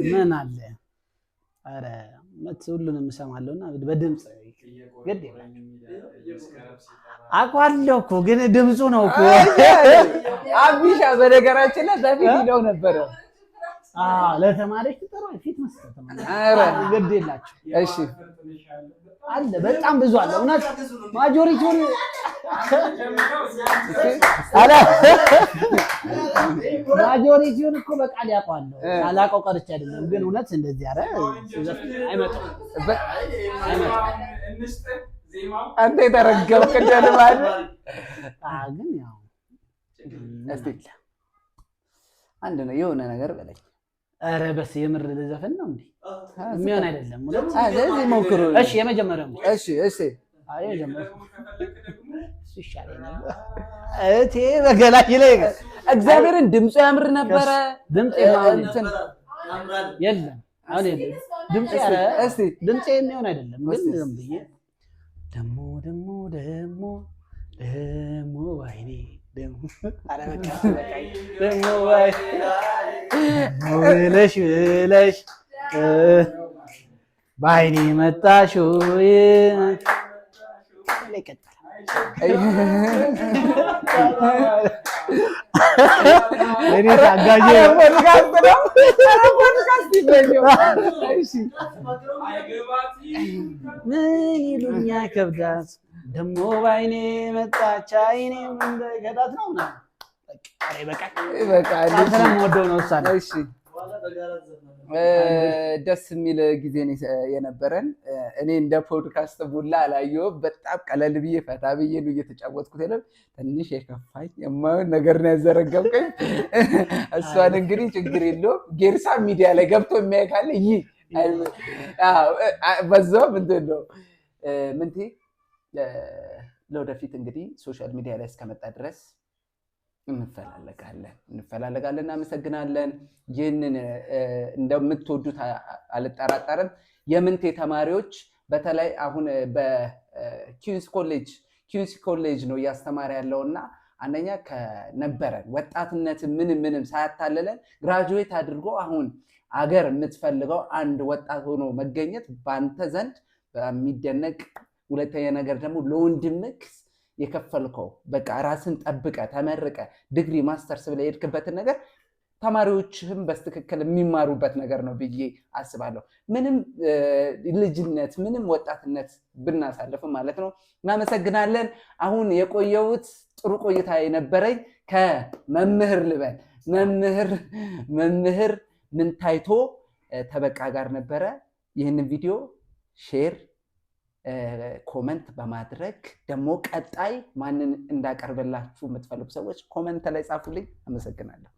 ምን አለ ኧረ ሁሉንም እሰማለሁና በድምፅ ግድ አውቃለሁ እኮ ግን ድምፁ ነው እኮ አቢሻ በነገራችን ላይ በፊት ይለው ነበረ ለተማሪዎች ጥሩ ፊት መስጠት ግድ የላቸው። እሺ አለ በጣም ብዙ አለ እውነት ማጆሪቲውን ማጆሪቲውን እኮ በቃል ያውቀዋለሁ አላውቀው ቀርቼ አይደለም፣ ግን እውነት እንደዚህ አረ አይመጣም አንተ የተረገምክ እንደልማድ ግን ያው እስቲ አንድ ነው የሆነ ነገር በለኝ። አረ በስ የምር ለዘፈን ነው እንዴ? የሚሆን አይደለም ማለት ስለዚህ ሞክሩ። እሺ የመጀመሪያው እሺ አይ የመጀመሪያው ይሻለኛል እቴ በገላጭ ላይ እግዚአብሔርን ድምፁ ያምር ነበረ። ድምጽ የማንተን የለም አሁን የለም ድምጽ ያረ እስቲ ድምጽ የሚሆን አይደለም፣ ግን ዝም ብዬ ደሞ ወይኔ ደሞ ወይ ብለሽ በዓይኔ መጣሽ ምን ይሉኛ ከብዳት ደሞ በዓይኔ መጣች አይኔም እንደገዳት ነው ምናምን በቃ ስለምወደው ነው እሷ። እሺ ደስ የሚል ጊዜ የነበረን። እኔ እንደ ፖድካስት ቡላ አላየሁም። በጣም ቀለል ብዬ ፈታ ብዬ ነው እየተጫወትኩት የለም። ትንሽ የከፋኝ የማይሆን ነገር ነው ያዘረገብከኝ። እሷን እንግዲህ ችግር የለውም ጌርሳ ሚዲያ ላይ ገብቶ የሚያይ ካለ ይህ በዛው ምንድን ነው ምንቴ ለወደፊት እንግዲህ ሶሻል ሚዲያ ላይ እስከመጣ ድረስ እንፈላለጋለን። እናመሰግናለን። ይህንን እንደምትወዱት አልጠራጠርም። የምንቴ ተማሪዎች በተለይ አሁን በኪንስ ኮሌጅ ነው እያስተማረ ያለውና አንደኛ ከነበረን ወጣትነት ምንም ሳያታለለን ግራጁዌት አድርጎ አሁን አገር የምትፈልገው አንድ ወጣት ሆኖ መገኘት በአንተ ዘንድ በሚደነቅ፣ ሁለተኛ ነገር ደግሞ ለወንድምክ የከፈልከው በቃ ራስን ጠብቀ ተመርቀ ዲግሪ ማስተርስ ብለህ የሄድክበትን ነገር ተማሪዎችህም በትክክል የሚማሩበት ነገር ነው ብዬ አስባለሁ። ምንም ልጅነት ምንም ወጣትነት ብናሳልፍም ማለት ነው። እናመሰግናለን። አሁን የቆየሁት ጥሩ ቆይታ የነበረኝ ከመምህር ልበል መምህር ምንታይቶ ተበቃ ጋር ነበረ። ይህንን ቪዲዮ ሼር ኮመንት በማድረግ ደግሞ ቀጣይ ማንን እንዳቀርብላችሁ የምትፈልጉ ሰዎች ኮመንት ላይ ጻፉልኝ። አመሰግናለሁ።